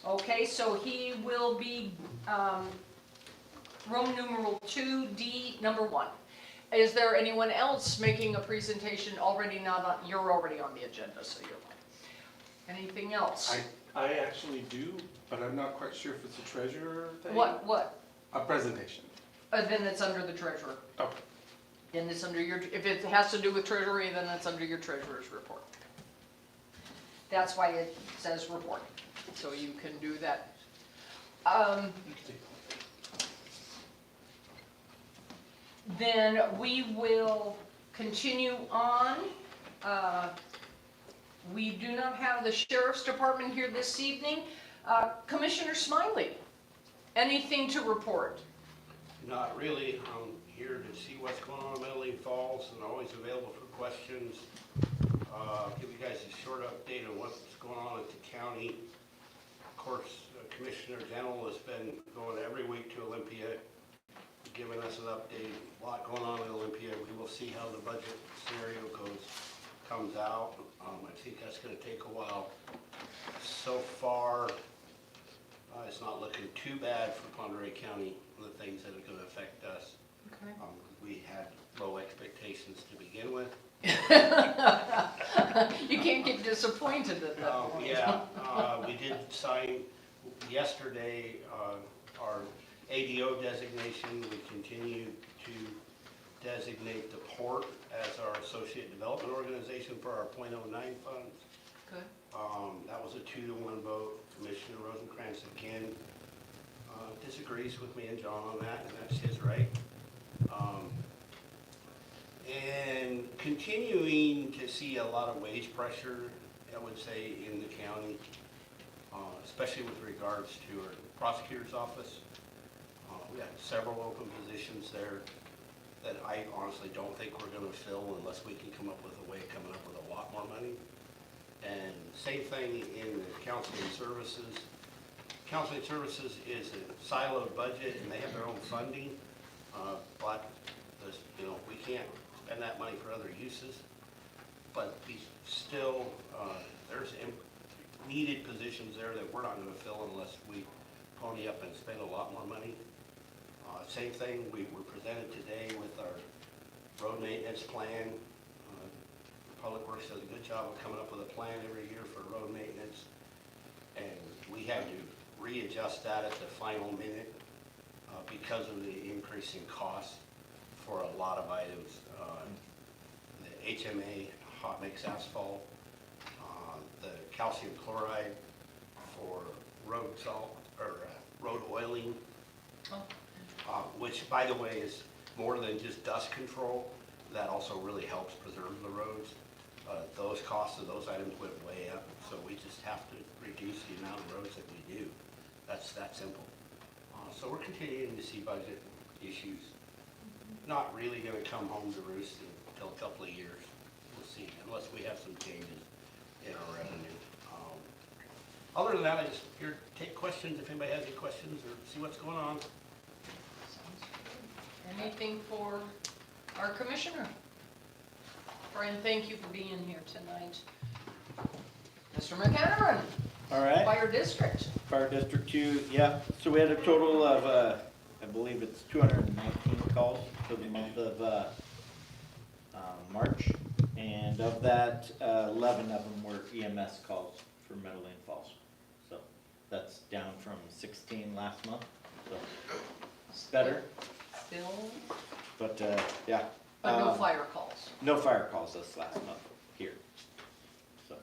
Okay, so he will be, Roman numeral 2D, number 1. Is there anyone else making a presentation already not on, you're already on the agenda, so you're fine. Anything else? I actually do, but I'm not quite sure if it's a treasurer thing. What? A presentation. Then it's under the treasurer. Okay. Then it's under your, if it has to do with treasury, then it's under your treasurer's report. That's why it says report, so you can do that. Then we will continue on. We do not have the sheriff's department here this evening. Commissioner Smiley, anything to report? Not really. I'm here to see what's going on in Metaline Falls and always available for questions. Give you guys a short update on what's going on at the county. Of course, Commissioner Dental has been going every week to Olympia, giving us an update. A lot going on in Olympia. We will see how the budget scenario comes out. I think that's going to take a while. So far, it's not looking too bad for Ponderay County, the things that are going to affect us. Okay. We had low expectations to begin with. You can't get disappointed at that point. Yeah, we did sign yesterday our ADO designation. We continue to designate the port as our associate development organization for our .09 funds. Good. That was a 2-to-1 vote. Commissioner Rosencrantz again disagrees with me and John on that, and that's his right. And continuing to see a lot of wage pressure, I would say, in the county, especially with regards to our prosecutor's office. We have several open positions there that I honestly don't think we're going to fill unless we can come up with a way of coming up with a lot more money. And same thing in the counseling services. Counseling services is a siloed budget and they have their own funding, but we can't spend that money for other uses. But we still, there's needed positions there that we're not going to fill unless we pony up and spend a lot more money. Same thing, we were presented today with our road maintenance plan. Public Works does a good job of coming up with a plan every year for road maintenance. And we had to readjust that at the final minute because of the increase in cost for a lot of items. The HMA, hot mix asphalt, the calcium chloride for road salt, or road oiling. Oh. Which, by the way, is more than just dust control. That also really helps preserve the roads. Those costs of those items went way up, so we just have to reduce the amount of roads that we do. That's that simple. So we're continuing to see budget issues. Not really going to come home to roost until a couple of years. We'll see, unless we have some changes in our revenue. Other than that, I just here take questions if anybody has any questions or see what's going on. Anything for our commissioner? Brian, thank you for being here tonight. Mr. McHenry, All right, Fire District. Fire District 2, yeah. So we had a total of, I believe it's 219 calls for the month of March. And of that, 11 of them were EMS calls for Metaline Falls. So that's down from 16 last month, so it's better. Still, But yeah. but no fire calls. No fire calls this last month here. So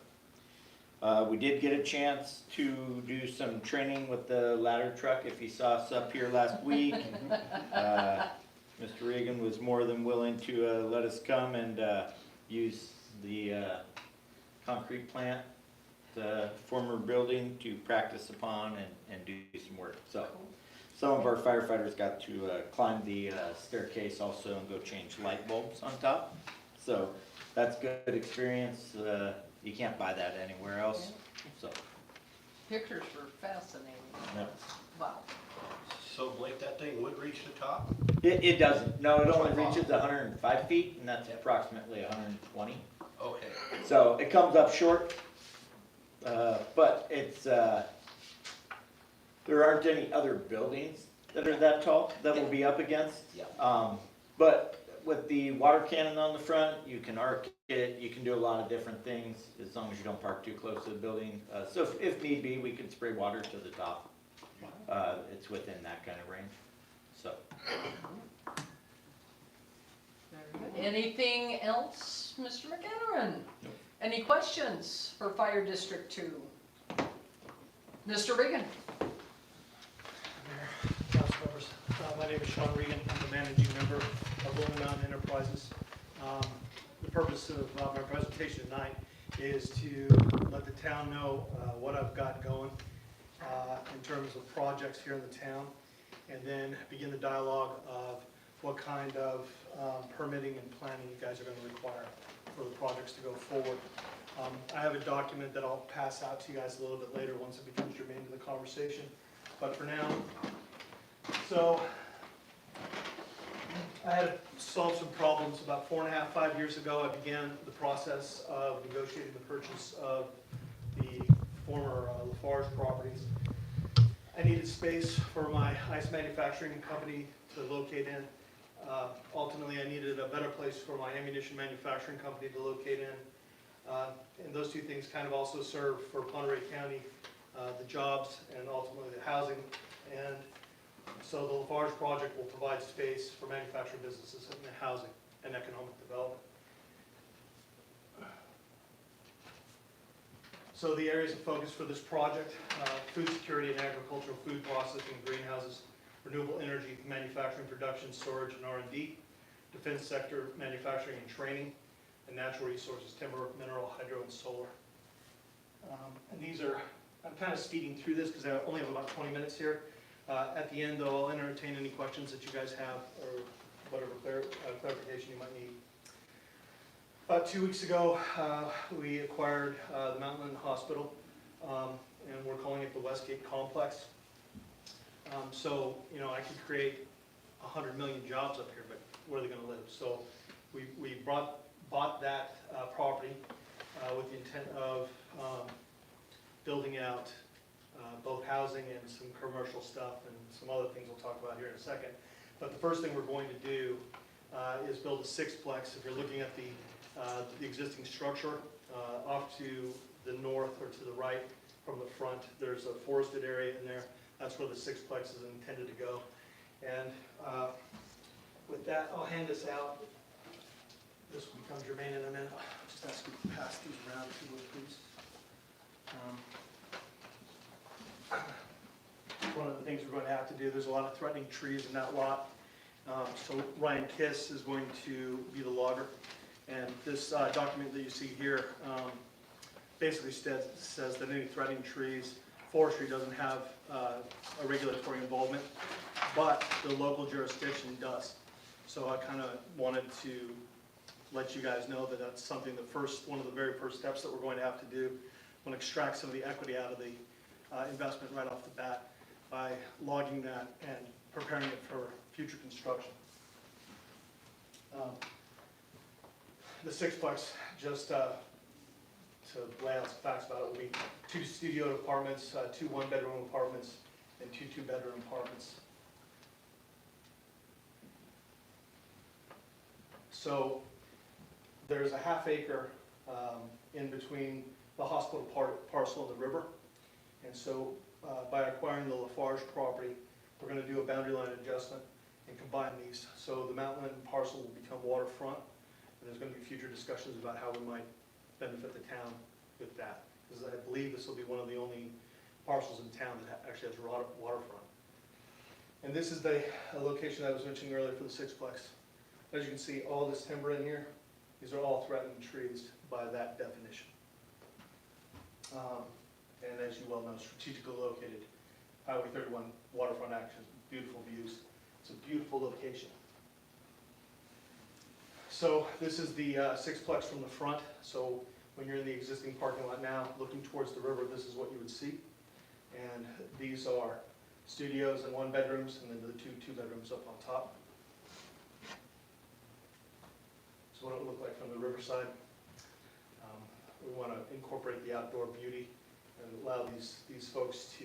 we did get a chance to do some training with the ladder truck. If you saw us up here last week, Mr. Reagan was more than willing to let us come and use the concrete plant, the former building, to practice upon and do some work. So some of our firefighters got to climb the staircase also and go change light bulbs on top. So that's good experience. You can't buy that anywhere else. So Pictures were fascinating. yeah. Wow. So Blake, that thing would reach the top? It doesn't. No, it only reaches 105 feet, and that's approximately 120. Okay. So it comes up short, but it's There aren't any other buildings that are that tall that will be up against. Yeah. But with the water cannon on the front, you can arc it, you can do a lot of different things as long as you don't park too close to the building. So if need be, we can spray water to the top. It's within that kind of range, so. Very good. Anything else, Mr. McEnerin? Nope. Any questions for Fire District 2? Mr. Regan? Council members, my name is Sean Regan, I'm the managing member of Lone Mountain Enterprises. The purpose of my presentation tonight is to let the town know what I've got going in terms of projects here in the town, and then begin the dialogue of what kind of permitting and planning you guys are going to require for the projects to go forward. I have a document that I'll pass out to you guys a little bit later once it becomes germane to the conversation, but for now, so I had to solve some problems. About 4.5, 5 years ago, I began the process of negotiating the purchase of the former Lafarge properties. I needed space for my ice manufacturing company to locate in. Ultimately, I needed a better place for my ammunition manufacturing company to locate in. And those two things kind of also serve for Monterey County, the jobs and ultimately the housing. And so the Lafarge project will provide space for manufacturing businesses and housing and economic development. So the areas of focus for this project, food security and agricultural food processing, greenhouses, renewable energy, manufacturing, production, storage, and R&D, defense sector, manufacturing and training, and natural resources, timber, mineral, hydro, and solar. And these are, I'm kind of speeding through this because I only have about 20 minutes here. At the end, though, I'll entertain any questions that you guys have or whatever clarification you might need. About 2 weeks ago, we acquired the Metaline Hospital, and we're calling it the Westgate Complex. So, you know, I could create 100 million jobs up here, but where are they going to live? So we bought that property with the intent of building out both housing and some commercial stuff and some other things we'll talk about here in a second. But the first thing we're going to do is build a sixplex. If you're looking at the existing structure off to the north or to the right from the front, there's a forested area in there. That's where the sixplex is intended to go. And with that, I'll hand this out. This will become germane in a minute. I'll just ask you to pass these around if you would, please. One of the things we're going to have to do, there's a lot of threatening trees in that lot. So Ryan Kiss is going to be the logger. And this document that you see here basically says that any threatening trees, forestry doesn't have a regulatory involvement, but the local jurisdiction does. So I kind of wanted to let you guys know that that's something, one of the very first steps that we're going to have to do. I'm going to extract some of the equity out of the investment right off the bat by logging that and preparing it for future construction. The sixplex, just to lay out some facts about it, will be 2 studio apartments, 2 one-bedroom apartments, and 2 two-bedroom apartments. So there's a half acre in between the hospital parcel and the river. And so by acquiring the Lafarge property, we're going to do a boundary line adjustment and combine these. So the Metaline parcel will become waterfront, and there's going to be future discussions about how we might benefit the town with that. Because I believe this will be one of the only parcels in town that actually has waterfront. And this is the location I was mentioning earlier for the sixplex. As you can see, all this timber in here, these are all threatened trees by that definition. And as you well know, strategically located, Highway 31 waterfront access, beautiful views. It's a beautiful location. So this is the sixplex from the front. So when you're in the existing parking lot now, looking towards the river, this is what you would see. And these are studios and 1 bedrooms, and then the 2 two-bedrooms up on top. So what it would look like from the riverside. We want to incorporate the outdoor beauty and allow these folks to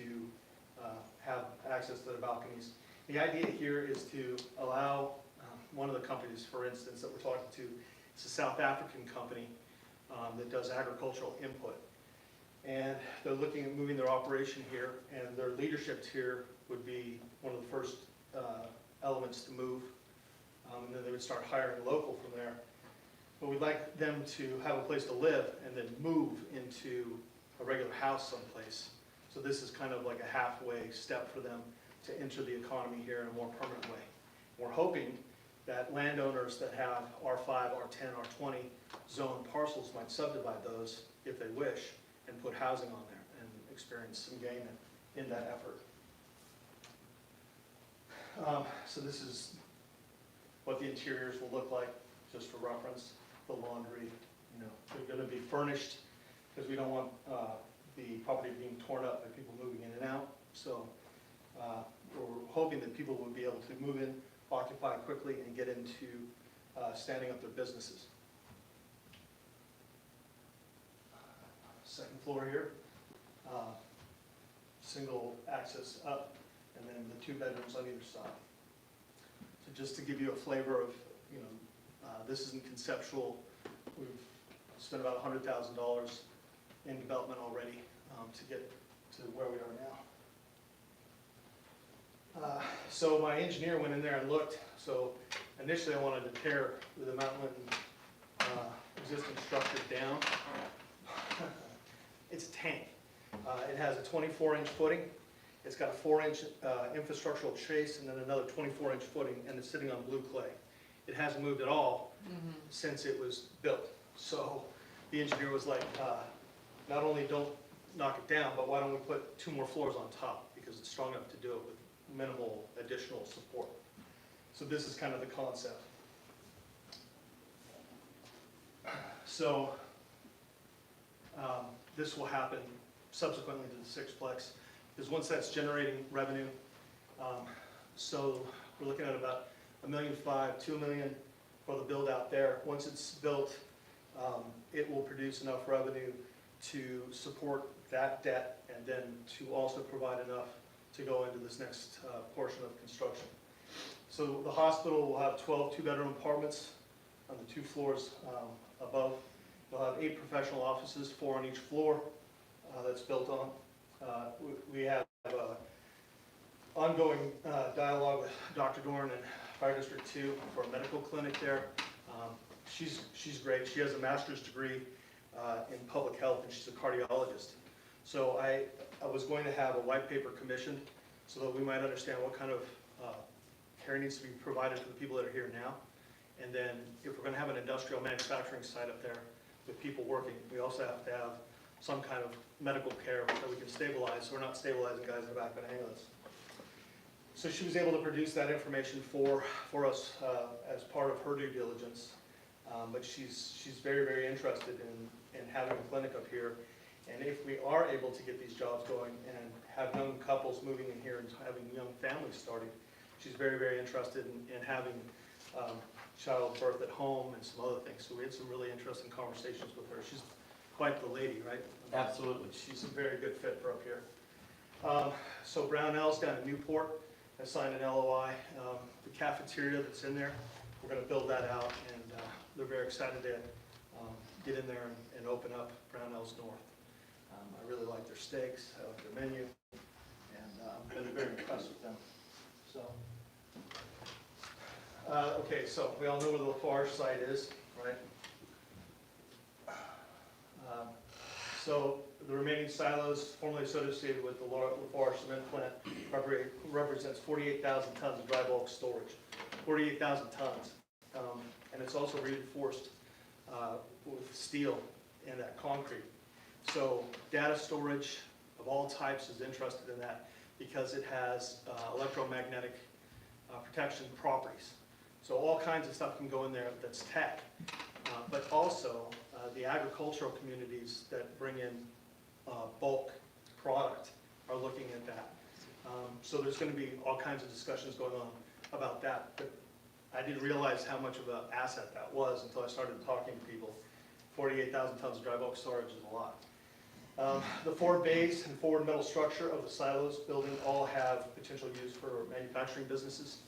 have access to their balconies. The idea here is to allow one of the companies, for instance, that we're talking to, it's a South African company that does agricultural input. And they're looking at moving their operation here, and their leadership here would be one of the first elements to move. And then they would start hiring local from there. But we'd like them to have a place to live and then move into a regular house someplace. So this is kind of like a halfway step for them to enter the economy here in a more permanent way. We're hoping that landowners that have R5, R10, R20 zone parcels might subdivide those if they wish and put housing on there and experience some gain in that effort. So this is what the interiors will look like, just for reference. The laundry, they're going to be furnished because we don't want the property being torn up by people moving in and out. So we're hoping that people will be able to move in, occupy quickly, and get into standing up their businesses. Second floor here, single access up, and then the 2 bedrooms on either side. So just to give you a flavor of, this isn't conceptual. We've spent about $100,000 in development already to get to where we are now. So my engineer went in there and looked. So initially I wanted to tear the Mountain existing structure down. It's a tank. It has a 24-inch footing. It's got a 4-inch infrastructural chase and then another 24-inch footing, and it's sitting on blue clay. It hasn't moved at all since it was built. So the engineer was like, not only don't knock it down, but why don't we put 2 more floors on top, because it's strong enough to do it with minimal additional support. So this is kind of the concept. So this will happen subsequently to the sixplex, because once that's generating revenue, so we're looking at about $1.5 million, $2 million for the build out there. Once it's built, it will produce enough revenue to support that debt and then to also provide enough to go into this next portion of construction. So the hospital will have 12 2-bedroom apartments on the 2 floors above. They'll have 8 professional offices, 4 on each floor that's built on. We have ongoing dialogue with Dr. Dorn and Fire District 2 for a medical clinic there. She's great. She has a master's degree in public health, and she's a cardiologist. So I was going to have a white paper commissioned so that we might understand what kind of care needs to be provided for the people that are here now. And then if we're going to have an industrial manufacturing site up there with people working, we also have to have some kind of medical care that we can stabilize, so we're not stabilizing guys in the back of an ambulance. So she was able to produce that information for us as part of her due diligence. But she's very, very interested in having a clinic up here. And if we are able to get these jobs going and have young couples moving in here and having young families starting, she's very, very interested in having childbirth at home and some other things. So we had some really interesting conversations with her. She's quite the lady, right? Absolutely. She's a very good fit for up here. So Brownell's down in Newport has signed an LOI. The cafeteria that's in there, we're going to build that out, and they're very excited to get in there and open up Brownell's North. I really like their steaks, I like their menu, and I've been very impressed with them. So, okay, so we all know where the Lafarge site is, right? So the remaining silos formerly associated with the Lafarge cement plant represents 48,000 tons of dry bulk storage. 48,000 tons. And it's also reinforced with steel and that concrete. So data storage of all types is interested in that because it has electromagnetic protection properties. So all kinds of stuff can go in there that's tech, but also the agricultural communities that bring in bulk product are looking at that. So there's going to be all kinds of discussions going on about that. But I didn't realize how much of an asset that was until I started talking to people. 48,000 tons of dry bulk storage is a lot. The forward base and forward metal structure of the silos building all have potential use for manufacturing businesses.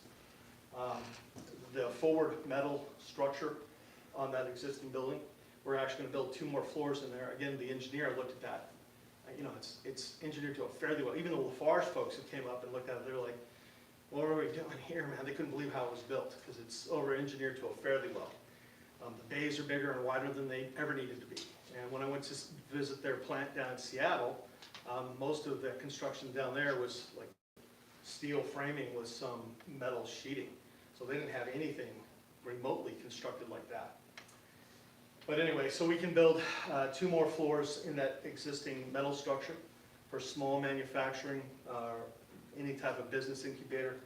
The forward metal structure on that existing building, we're actually going to build 2 more floors in there. Again, the engineer looked at that. You know, it's engineered to a fairly well. Even the Lafarge folks who came up and looked at it, they were like, what are we doing here, man? They couldn't believe how it was built because it's over-engineered to a fairly well. The bays are bigger and wider than they ever needed to be. And when I went to visit their plant down in Seattle, most of the construction down there was like steel framing with some metal sheeting. So they didn't have anything remotely constructed like that. But anyway, so we can build 2 more floors in that existing metal structure for small manufacturing, any type of business incubator,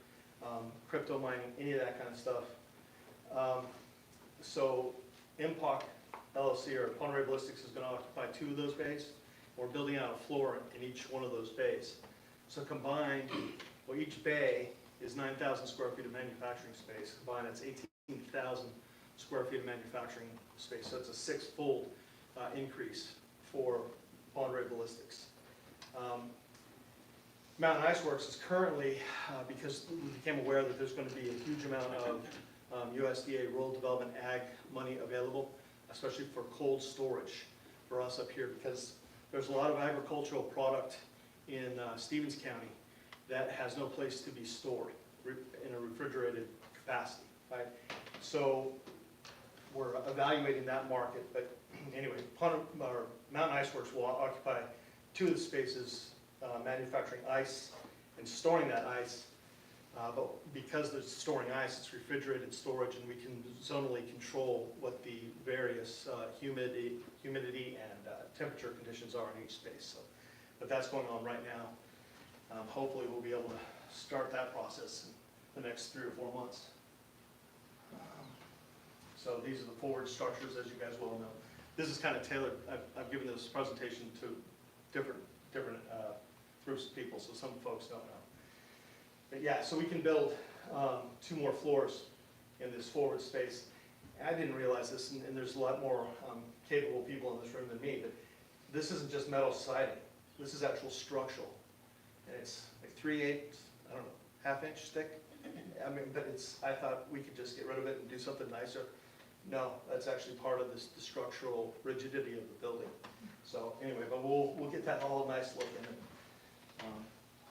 crypto mining, any of that kind of stuff. So MPOC LLC or Ponderay Ballistics is going to occupy 2 of those bays. We're building out a floor in each one of those bays. So combined, well, each bay is 9,000 square feet of manufacturing space. Combined, that's 18,000 square feet of manufacturing space. So it's a 6-fold increase for Ponderay Ballistics. Mountain Ice Works is currently, because we became aware that there's going to be a huge amount of USDA Rural Development Ag money available, especially for cold storage for us up here, because there's a lot of agricultural product in Stevens County that has no place to be stored in a refrigerated capacity, right? So we're evaluating that market, but anyway, Mountain Ice Works will occupy 2 of the spaces, manufacturing ice and storing that ice. But because they're storing ice, it's refrigerated storage, and we can zonally control what the various humidity and temperature conditions are in each space. So, but that's going on right now. Hopefully we'll be able to start that process in the next 3 or 4 months. So these are the forward structures, as you guys well know. This is kind of tailored. I've given this presentation to different groups of people, so some folks don't know. But yeah, so we can build 2 more floors in this forward space. I didn't realize this, and there's a lot more capable people in this room than me, but this isn't just metal siding. This is actual structural. And it's like 3/8, I don't know, ½ inch thick. I mean, but I thought we could just get rid of it and do something nicer. No, that's actually part of the structural rigidity of the building. So anyway, but we'll get that all nice looking and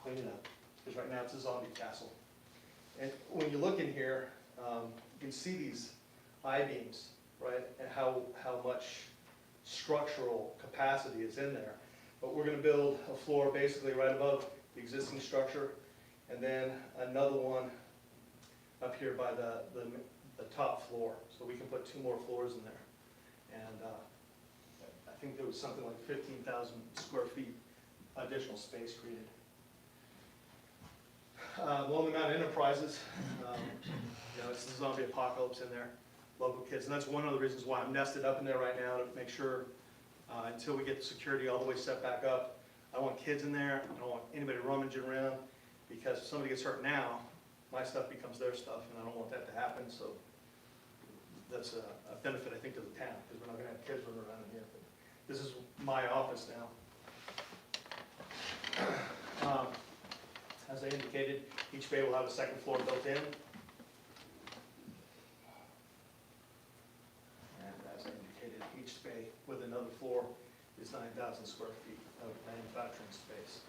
clean it up. Because right now it's a zombie castle. And when you look in here, you can see these I-beams, right? And how much structural capacity is in there. But we're going to build a floor basically right above the existing structure, and then another one up here by the top floor. So we can put 2 more floors in there. And I think there was something like 15,000 square feet additional space created. Lonely Mountain Enterprises, you know, it's the zombie apocalypse in there, local kids. And that's one of the reasons why I'm nested up in there right now, to make sure until we get security all the way set back up. I don't want kids in there. I don't want anybody rummaging around, because if somebody gets hurt now, my stuff becomes their stuff, and I don't want that to happen. So that's a benefit, I think, to the town, because we're not going to have kids running around in here. But this is my office now. As I indicated, each bay will have a 2nd floor built in. And as I indicated, each bay with another floor is 9,000 square feet of manufacturing space.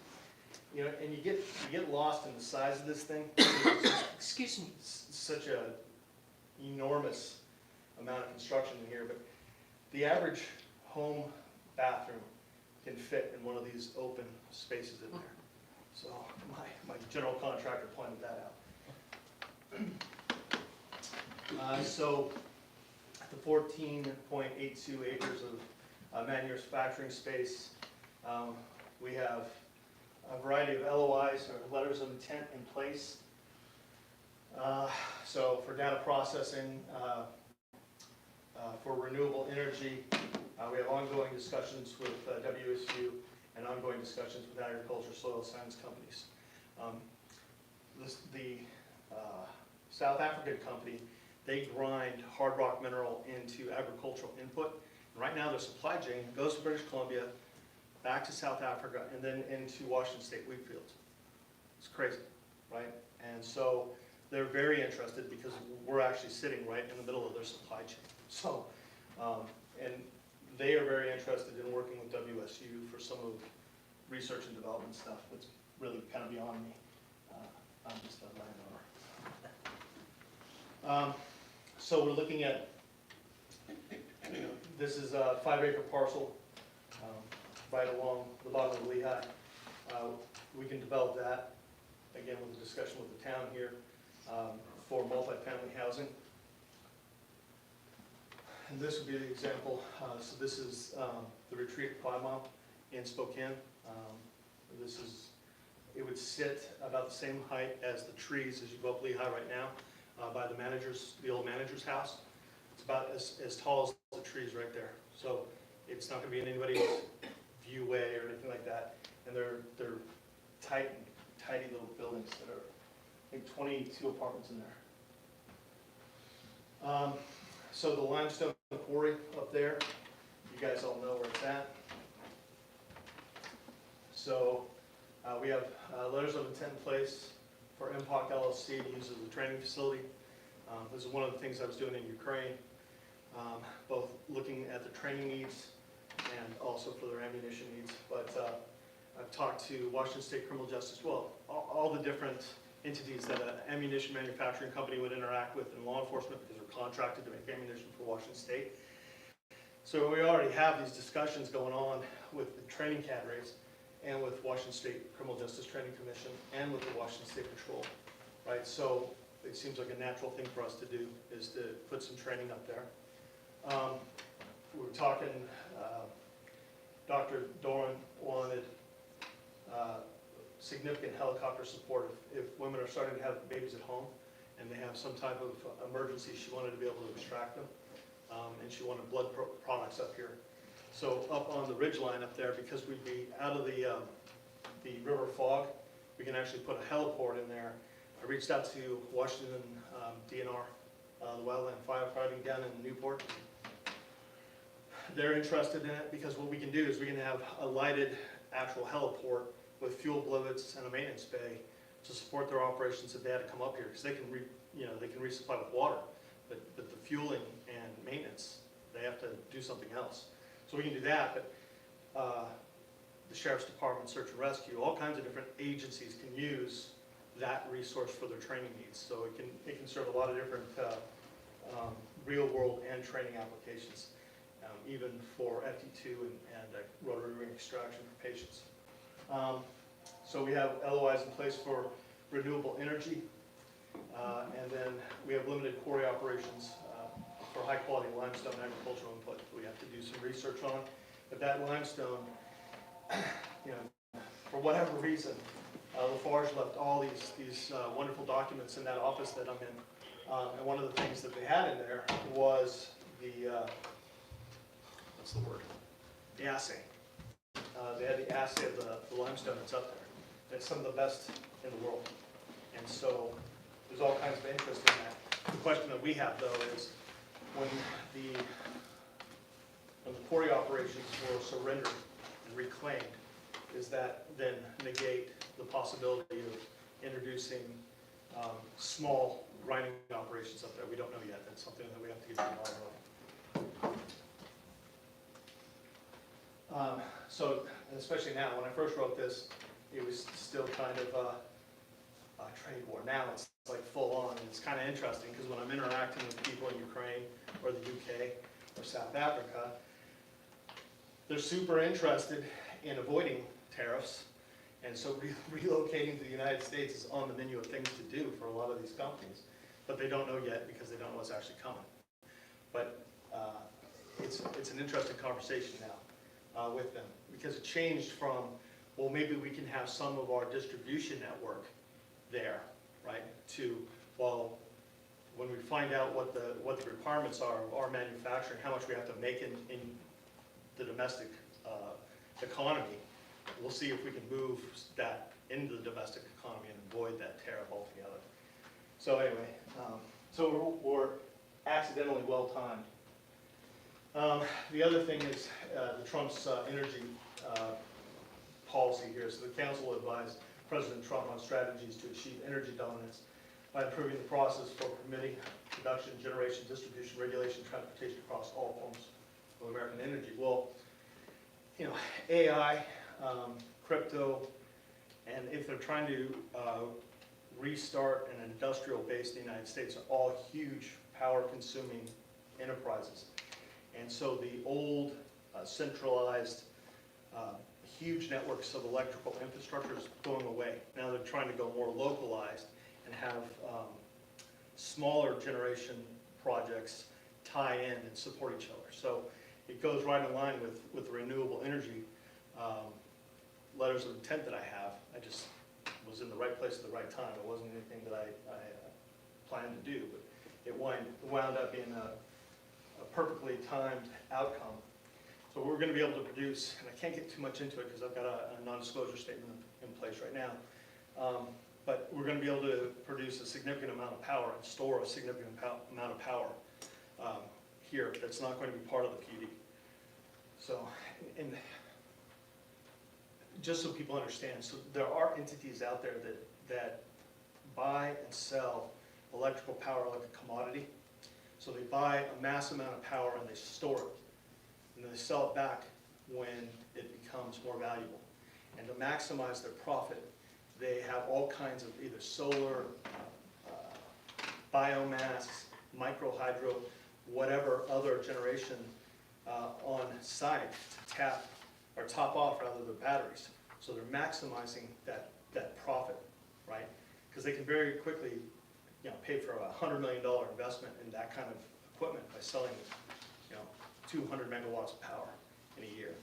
You know, and you get lost in the size of this thing. Excuse me. It's such a enormous amount of construction in here, but the average home bathroom can fit in one of these open spaces in there. So my general contractor pointed that out. So the 14.82 acres of manufacturing space, we have a variety of LOIs, or letters of intent, in place. So for data processing, for renewable energy, we have ongoing discussions with WSU and ongoing discussions with agriculture soil science companies. The South African company, they grind hard rock mineral into agricultural input. And right now their supply chain goes to British Columbia, back to South Africa, and then into Washington State wheat fields. It's crazy, right? And so they're very interested because we're actually sitting right in the middle of their supply chain. So, and they are very interested in working with WSU for some of research and development stuff that's really kind of beyond me. I'm just a landowner. So we're looking at, this is a 5-acre parcel right along the bottom of the Lehigh. We can develop that, again, with a discussion with the town here, for multifamily housing. And this would be the example. So this is the retreat at 5 Mile in Spokane. It would sit about the same height as the trees as you go up Lehigh right now, by the old manager's house. It's about as tall as the trees right there. So it's not going to be in anybody's viewway or anything like that. And they're tight and tidy little buildings that are, I think, 22 apartments in there. So the limestone quarry up there, you guys all know where it's at. So we have letters of intent in place for MPOC LLC to use as a training facility. This is one of the things I was doing in Ukraine, both looking at the training needs and also for their ammunition needs. But I've talked to Washington State Criminal Justice, well, all the different entities that an ammunition manufacturing company would interact with in law enforcement because they're contracted to make ammunition for Washington State. So we already have these discussions going on with the training cadres and with Washington State Criminal Justice Training Commission and with the Washington State Patrol, right? So it seems like a natural thing for us to do is to put some training up there. We were talking, Dr. Doran wanted significant helicopter support. If women are starting to have babies at home and they have some type of emergency, she wanted to be able to extract them. And she wanted blood products up here. So up on the ridge line up there, because we'd be out of the river fog, we can actually put a heliport in there. I reached out to Washington DNR, the wildland firefighting down in Newport. They're interested in it because what we can do is we can have a lighted actual heliport with fuel blivets and a maintenance bay to support their operations if they had to come up here, because they can resupply with water, but the fueling and maintenance, they have to do something else. So we can do that, but the Sheriff's Department, Search and Rescue, all kinds of different agencies can use that resource for their training needs. So it can serve a lot of different real world and training applications, even for FT2 and rotary ring extraction for patients. So we have LOIs in place for renewable energy, and then we have limited quarry operations for high quality limestone agricultural input. We have to do some research on, but that limestone, for whatever reason, Lafarge left all these wonderful documents in that office that I'm in, and one of the things that they had in there was the what's the word? The assay. They had the assay of the limestone that's up there. It's some of the best in the world, and so there's all kinds of interest in that. The question that we have though is, when the quarry operations were surrendered and reclaimed, is that then negate the possibility of introducing small grinding operations up there? We don't know yet. That's something that we have to get to the bottom of. So, and especially now, when I first wrote this, it was still kind of a trade war. Now it's like full on, and it's kind of interesting because when I'm interacting with people in Ukraine or the UK or South Africa, they're super interested in avoiding tariffs, and so relocating to the United States is on the menu of things to do for a lot of these companies, but they don't know yet because they don't know what's actually coming. But it's an interesting conversation now with them, because it changed from, well, maybe we can have some of our distribution network there, right, to, well, when we find out what the requirements are of our manufacturing, how much we have to make in the domestic economy, we'll see if we can move that into the domestic economy and avoid that tariff altogether. So anyway, so we're accidentally well timed. The other thing is the Trump's energy policy here. So the council advised President Trump on strategies to achieve energy dominance by improving the process for permitting production, generation, distribution, regulation, transportation across all forms of American energy. Well, AI, crypto, and if they're trying to restart an industrial base in the United States, are all huge power-consuming enterprises. And so the old centralized huge networks of electrical infrastructure is going away. Now they're trying to go more localized and have smaller generation projects tie in and support each other. So it goes right in line with the renewable energy letters of intent that I have. I just was in the right place at the right time. It wasn't anything that I planned to do, but it wound up being a perfectly timed outcome. So we're going to be able to produce, and I can't get too much into it because I've got a non-disclosure statement in place right now, but we're going to be able to produce a significant amount of power and store a significant amount of power here that's not going to be part of the PUD. So, and just so people understand, so there are entities out there that buy and sell electrical power like a commodity. So they buy a mass amount of power and they store it, and then they sell it back when it becomes more valuable. And to maximize their profit, they have all kinds of either solar, biomass, microhydro, whatever other generation on site to top off rather their batteries. So they're maximizing that profit, right? Because they can very quickly, pay for a $100 million investment in that kind of equipment by selling, 200 megawatts of power in a year.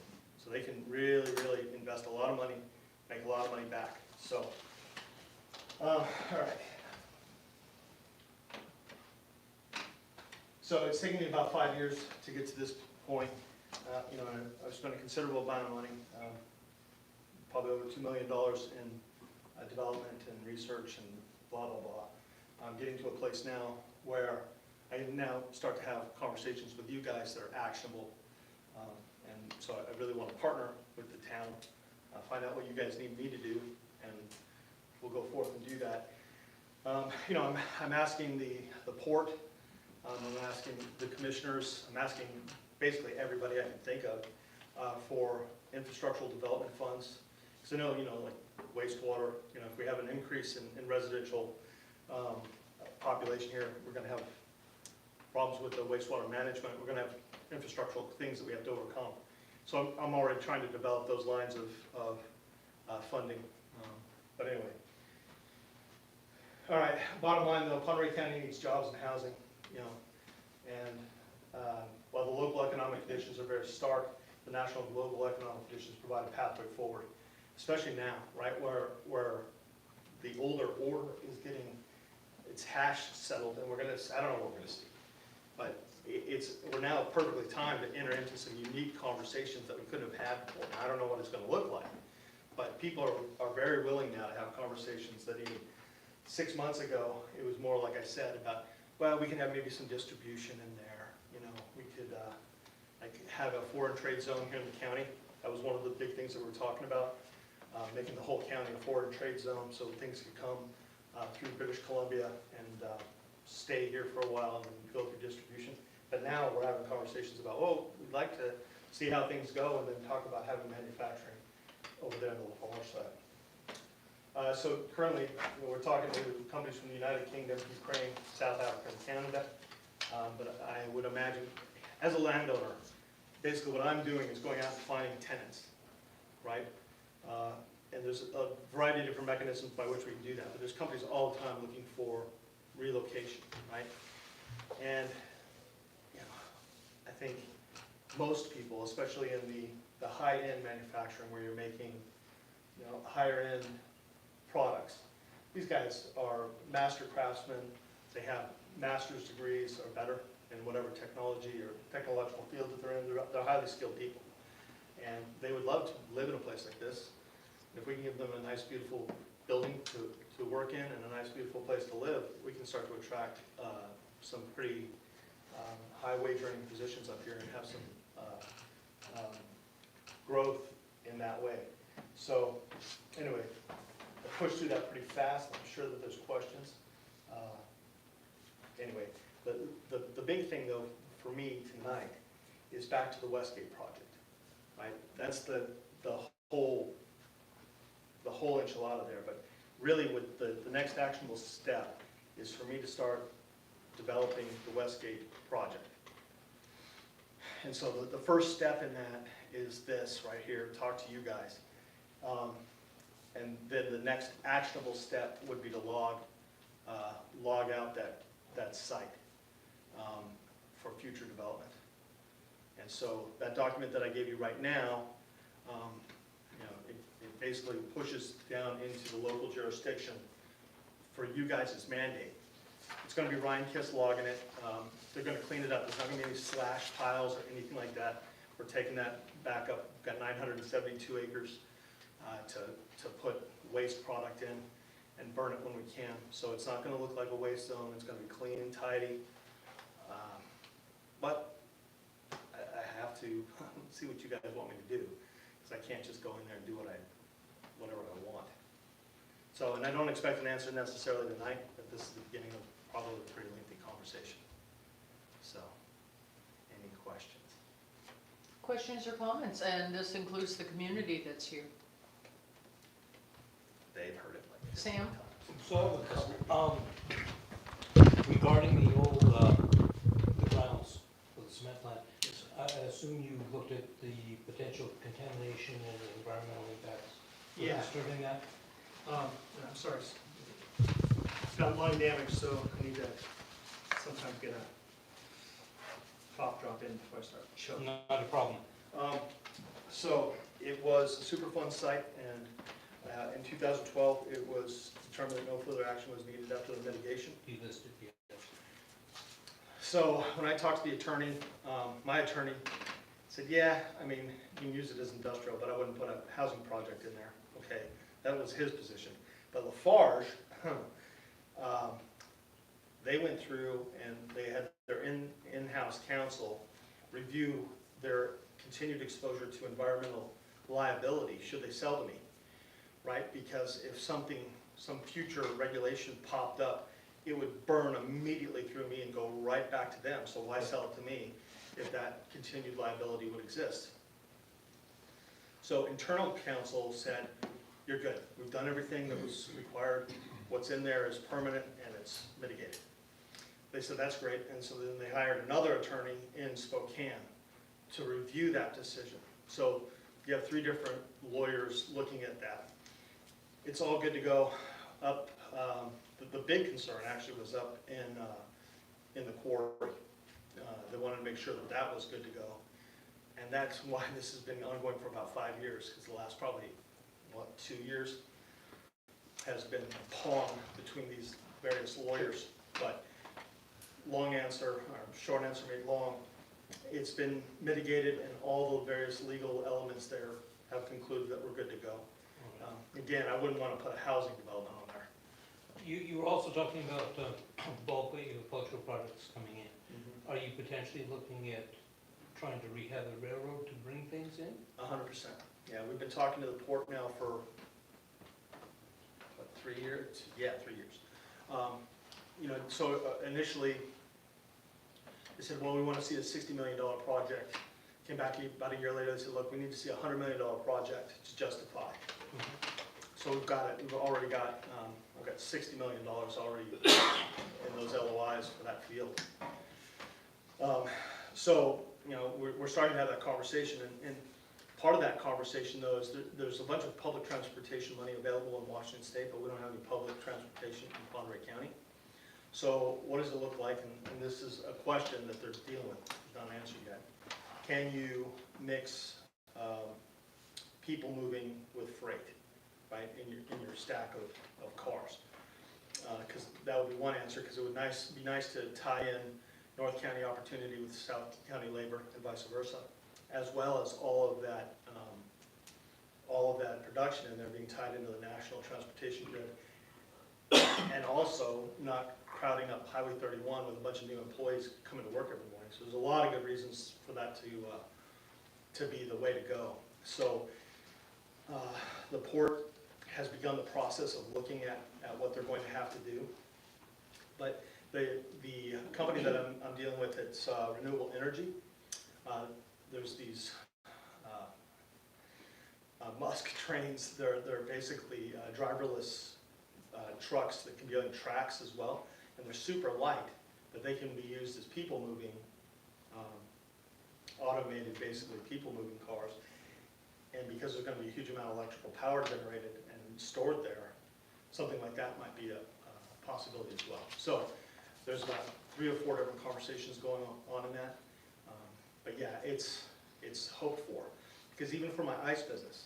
So they can really, really invest a lot of money, make a lot of money back. So, all right. So it's taken me about 5 years to get to this point. I've spent a considerable amount of money, probably over $2 million in development and research and blah, blah, blah. I'm getting to a place now where I can now start to have conversations with you guys that are actionable. And so I really want to partner with the town, find out what you guys need me to do, and we'll go forth and do that. I'm asking the port, I'm asking the commissioners, I'm asking basically everybody I can think of for infrastructural development funds. Because I know, like wastewater, if we have an increase in residential population here, we're going to have problems with the wastewater management. We're going to have infrastructural things that we have to overcome. So I'm already trying to develop those lines of funding. But anyway. All right, bottom line though, Monterey County needs jobs and housing, and while the local economic conditions are very stark, the national and global economic conditions provide a pathway forward, especially now, right, where the older order is getting its hash settled, and I don't know what we're gonna see, but we're now perfectly timed to enter into some unique conversations that we couldn't have had before. Now, I don't know what it's gonna look like, but people are very willing now to have conversations that even 6 months ago, it was more like I said about, well, we can have maybe some distribution in there. We could like have a foreign trade zone here in the county. That was one of the big things that we were talking about, making the whole county a foreign trade zone so things could come through British Columbia and stay here for a while and then go through distribution. But now we're having conversations about, we'd like to see how things go and then talk about having manufacturing over there on the far side. So currently, we're talking to companies from the United Kingdom, Ukraine, South Africa, and Canada. But I would imagine, as a landowner, basically what I'm doing is going out and finding tenants, right? And there's a variety of different mechanisms by which we can do that. But there's companies all the time looking for relocation, right? And I think most people, especially in the high-end manufacturing where you're making higher-end products. These guys are master craftsmen. They have master's degrees or better in whatever technology or technological field that they're in. They're highly skilled people. And they would love to live in a place like this. And if we can give them a nice, beautiful building to work in and a nice, beautiful place to live, we can start to attract some pretty high wage earning positions up here and have some growth in that way. So, anyway, I pushed through that pretty fast, I'm sure that there's questions. Anyway, the big thing though, for me tonight, is back to the Westgate project, right? That's the whole enchilada there, but really what the next actionable step is for me to start developing the Westgate project. And so the first step in that is this right here, talk to you guys. And then the next actionable step would be to log out that site for future development. And so that document that I gave you right now, it basically pushes down into the local jurisdiction for you guys' mandate. It's going to be Ryan Kiss logging it. They're going to clean it up. There's not going to be any slash piles or anything like that. We're taking that back up. We've got 972 acres to put waste product in and burn it when we can. So it's not going to look like a waste zone. It's going to be clean and tidy. But I have to see what you guys want me to do, because I can't just go in there and do whatever I want. So, and I don't expect an answer necessarily tonight, but this is the beginning of probably a pretty lengthy conversation. So, any questions? Questions or comments? And this includes the community that's here. They've heard it like this. Sam? So I have a couple. Regarding the old, the grounds for the cement plant, I assume you looked at the potential contamination and the environmental impacts. Yeah. Disturbing that? I'm sorry. It's got lung damage, so I need to sometimes get a cough drop in before I start choking. Not a problem. So it was a Superfund site, and in 2012, it was determined that no further action was needed after the mitigation. You listed, yes. So when I talked to the attorney, my attorney said, yeah, I mean, you can use it as industrial, but I wouldn't put a housing project in there. Okay, that was his position. But Lafarge, they went through and they had their in-house counsel review their continued exposure to environmental liability should they sell to me, right? Because if some future regulation popped up, it would burn immediately through me and go right back to them. So why sell it to me if that continued liability would exist? So internal counsel said, you're good. We've done everything that was required. What's in there is permanent and it's mitigated. They said, that's great. And so then they hired another attorney in Spokane to review that decision. So you have 3 different lawyers looking at that. It's all good to go up. The big concern actually was up in the quarry. They wanted to make sure that that was good to go. And that's why this has been ongoing for about 5 years, because the last probably, 2 years has been a pong between these various lawyers. But long answer, or short answer made long, it's been mitigated and all the various legal elements there have concluded that we're good to go. Again, I wouldn't want to put a housing development on there. You were also talking about bulk agricultural products coming in. Are you potentially looking at trying to rehab the railroad to bring things in? 100%. Yeah, we've been talking to the port now for, what, 3 years? Yeah, 3 years. So initially, they said, well, we want to see a $60 million project. Came back about a year later, they said, look, we need to see a $100 million project to justify. So we've got it. We've already got, we've got $60 million already in those LOIs for that field. So, we're starting to have that conversation, and part of that conversation, though, is there's a bunch of public transportation money available in Washington State, but we don't have any public transportation in Conway County. So what does it look like? And this is a question that they're dealing with, not answered yet. Can you mix people moving with freight, right, in your stack of cars? Because that would be one answer, because it would be nice to tie in North County opportunity with South County labor and vice versa, as well as all of that production in there being tied into the national transportation grid, and also not crowding up Highway 31 with a bunch of new employees coming to work every morning. So there's a lot of good reasons for that to be the way to go. So The port has begun the process of looking at what they're going to have to do. But the company that I'm dealing with, it's Renewable Energy. There's these Musk trains. They're basically driverless trucks that can be on tracks as well, and they're super light, but they can be used as people moving, automated, basically people moving cars. And because there's going to be a huge amount of electrical power generated and stored there, something like that might be a possibility as well. So there's about 3 or 4 different conversations going on in that. But yeah, it's hoped for, because even for my ice business,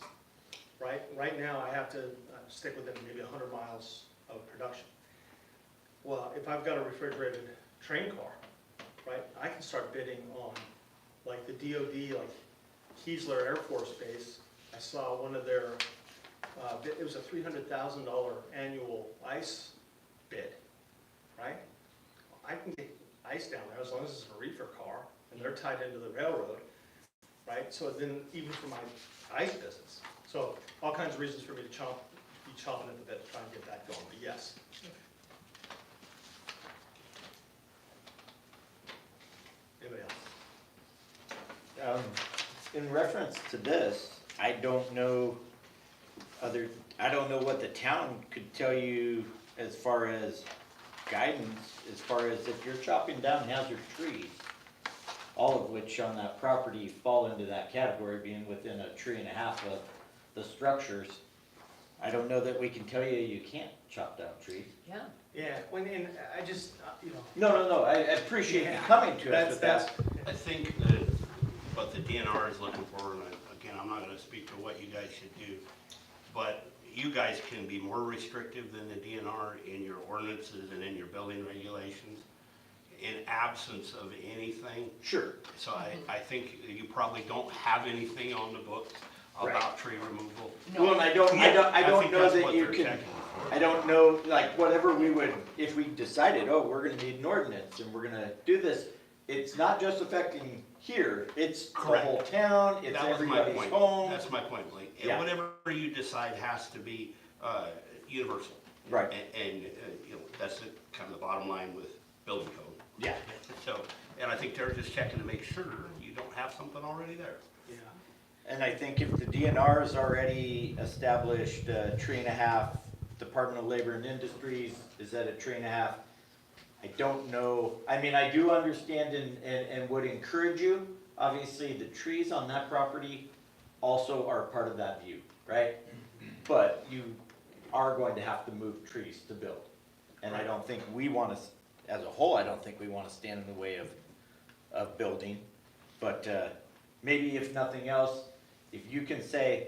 right now I have to stick within maybe 100 miles of production. Well, if I've got a refrigerated train car, right, I can start bidding on like the DOD, like Keesler Air Force Base. I saw one of their, it was a $300,000 annual ice bid, right? I can get ice down there as long as it's a reefer car and they're tied into the railroad, right? So then even for my ice business. So all kinds of reasons for me to be chomping at the bit to try and get that going, but yes. Anybody else? In reference to this, I don't know what the town could tell you as far as guidance, as far as if you're chopping down hazard trees, all of which on that property fall into that category, being within 1.5 trees of the structures. I don't know that we can tell you can't chop down trees. Yeah. Yeah, and I just, you know. No, I appreciate you coming to us with that. I think that what the DNR is looking for, and again, I'm not gonna speak to what you guys should do, but you guys can be more restrictive than the DNR in your ordinances and in your building regulations in absence of anything. Sure. So I think you probably don't have anything on the books about tree removal. No. Well, I don't think know that's that what you they're can, checking for. I don't know, like, whatever we would, if we decided, oh, we're gonna need an ordinance and we're gonna do this, it's not just affecting here, it's the Correct. whole town, it's That was my everybody's point. home. That's my point, like, Yeah. whatever you decide has to be universal. Right. And you know, that's kind of the bottom line with building code. Yeah. So, and I think they're just checking to make sure you don't have something already there. Yeah. And I think if the DNR's already established 1.5 trees, Department of Labor and Industries is at 1.5 trees, I don't know, I mean, I do understand and would encourage you, obviously the trees on that property also are part of that view, right? But you are going to have to move trees to build. And I don't think we want to, as a whole, I don't think we want to stand in the way of building. But maybe if nothing else, if you can say,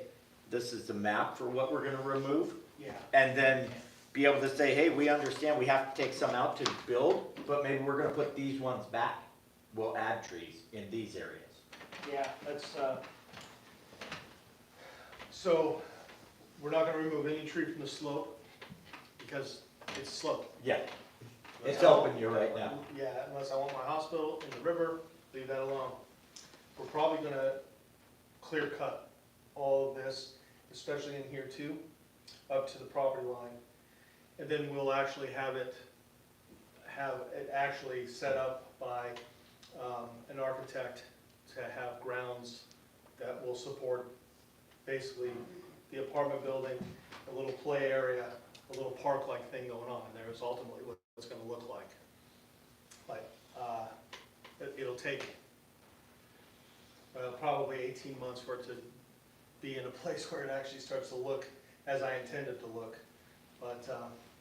this is the map for what we're gonna remove, Yeah. and then be able to say, hey, we understand we have to take some out to build, but maybe we're gonna put these ones back. We'll add trees in these areas. Yeah, that's, so we're not gonna remove any tree from the slope because it's a slope. Yeah. Unless It's I helping want- you right now. Yeah, unless I want my hospital in the river, leave that alone. We're probably gonna clear cut all of this, especially in here too, up to the property line. And then we'll actually have it actually set up by an architect to have grounds that will support basically the apartment building, a little play area, a little park-like thing going on. And there is ultimately what it's gonna look like. But it'll take probably 18 months for it to be in a place where it actually starts to look as I intend it to look. But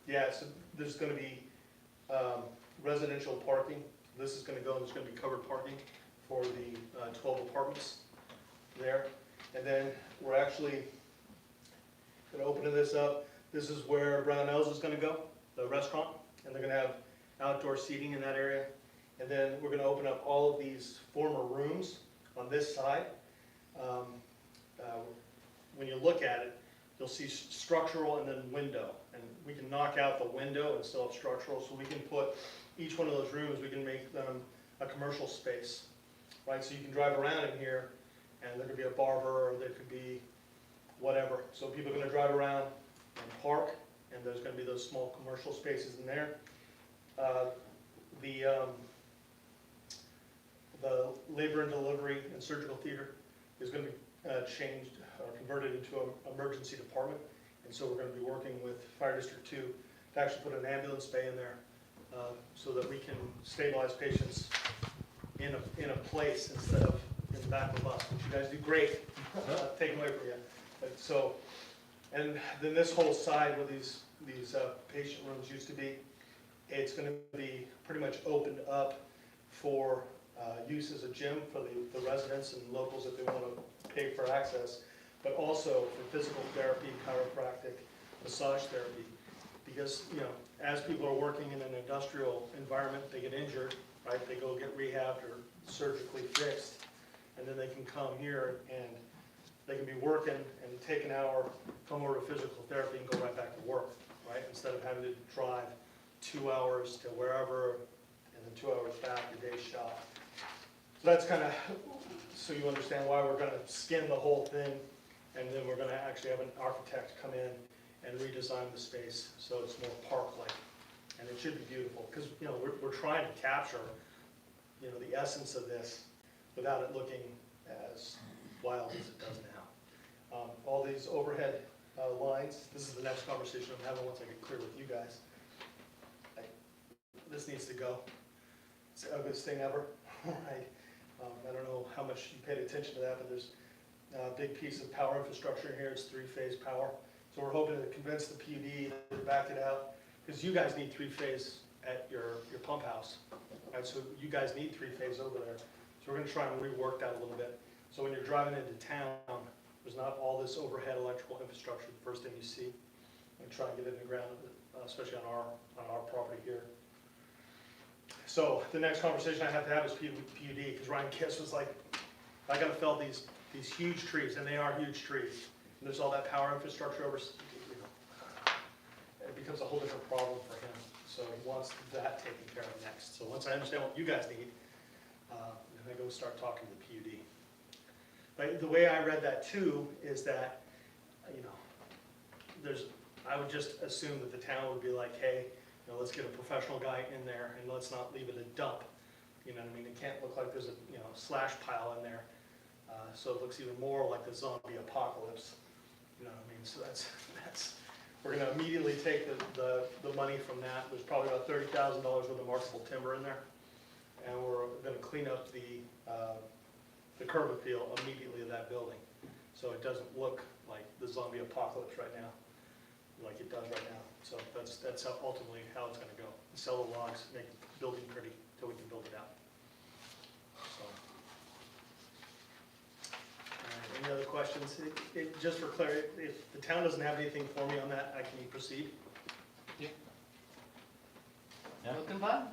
yeah, so there's going to be residential parking. This is going to go, and there's going to be covered parking for the 12 apartments there. And then we're actually going to open this up. This is where Brownells is going to go, the restaurant, and they're going to have outdoor seating in that area. And then we're going to open up all of these former rooms on this side. When you look at it, you'll see structural and then window. And we can knock out the window and still have structural, so we can put each one of those rooms, we can make them a commercial space, right? So you can drive around in here and there could be a barber, or there could be whatever. So people are gonna drive around and park, and there's gonna be those small commercial spaces in there. The labor and delivery and surgical theater is gonna be changed or converted into an emergency department. And so we're gonna be working with Fire District 2 to actually put an ambulance bay in there so that we can stabilize patients in a place instead of in the back of the bus, which you guys do great, taken away from you. But so, and then this whole side where these patient rooms used to be, it's gonna be pretty much opened up for use as a gym for the residents and locals if they wanna pay for access, but also for physical therapy, chiropractic, massage therapy. Because, you know, as people are working in an industrial environment, they get injured, right? They go get rehabbed or surgically fixed, and then they can come here and they can be working and take an hour, come over to physical therapy and go right back to work, right? Instead of having to drive 2 hours to wherever and then 2 hours back, your day's shot. So that's kind of, so you understand why we're gonna skin the whole thing, and then we're gonna actually have an architect come in and redesign the space so it's more park-like. And it should be beautiful, because, you know, we're trying to capture, you know, the essence of this without it looking as wild as it does now. All these overhead lines, this is the next conversation I'm having once I get clear with you guys. This needs to go. It's the ugliest thing ever, right? I don't know how much you paid attention to that, but there's a big piece of power infrastructure in here. It's 3-phase power. So we're hoping to convince the PUD to back it out, because you guys need 3-phase at your pump house, right? So you guys need 3-phase over there. So we're gonna try and rework that a little bit. So when you're driving into town, there's not all this overhead electrical infrastructure, the first thing you see. And try and get it in the ground, especially on our property here. So the next conversation I have to have is PUD, because Ryan Kiss was like, I gotta fell these huge trees, and they are huge trees. And there's all that power infrastructure over, you know, it becomes a whole different problem for him. So he wants that taken care of next. So once I understand what you guys need, then I go start talking to the PUD. But the way I read that too is that, you know, I would just assume that the town would be like, hey, you know, let's get a professional guy in there and let's not leave it a dump. You know what I mean? It can't look like there's a, you know, slash pile in there. So it looks even more like the zombie apocalypse. You know what I mean? So that's we're gonna immediately take the money from that. There's probably about $30,000 worth of marketable timber in there. And we're gonna clean up the curb appeal immediately of that building. So it doesn't look like the zombie apocalypse right now, like it does right now. So that's how ultimately how it's gonna go. Sell the logs, make the building pretty till we can build it out. So. Any other questions? Just for clarity, if the town doesn't have anything for me on that, I can proceed? Yeah. Looking fun.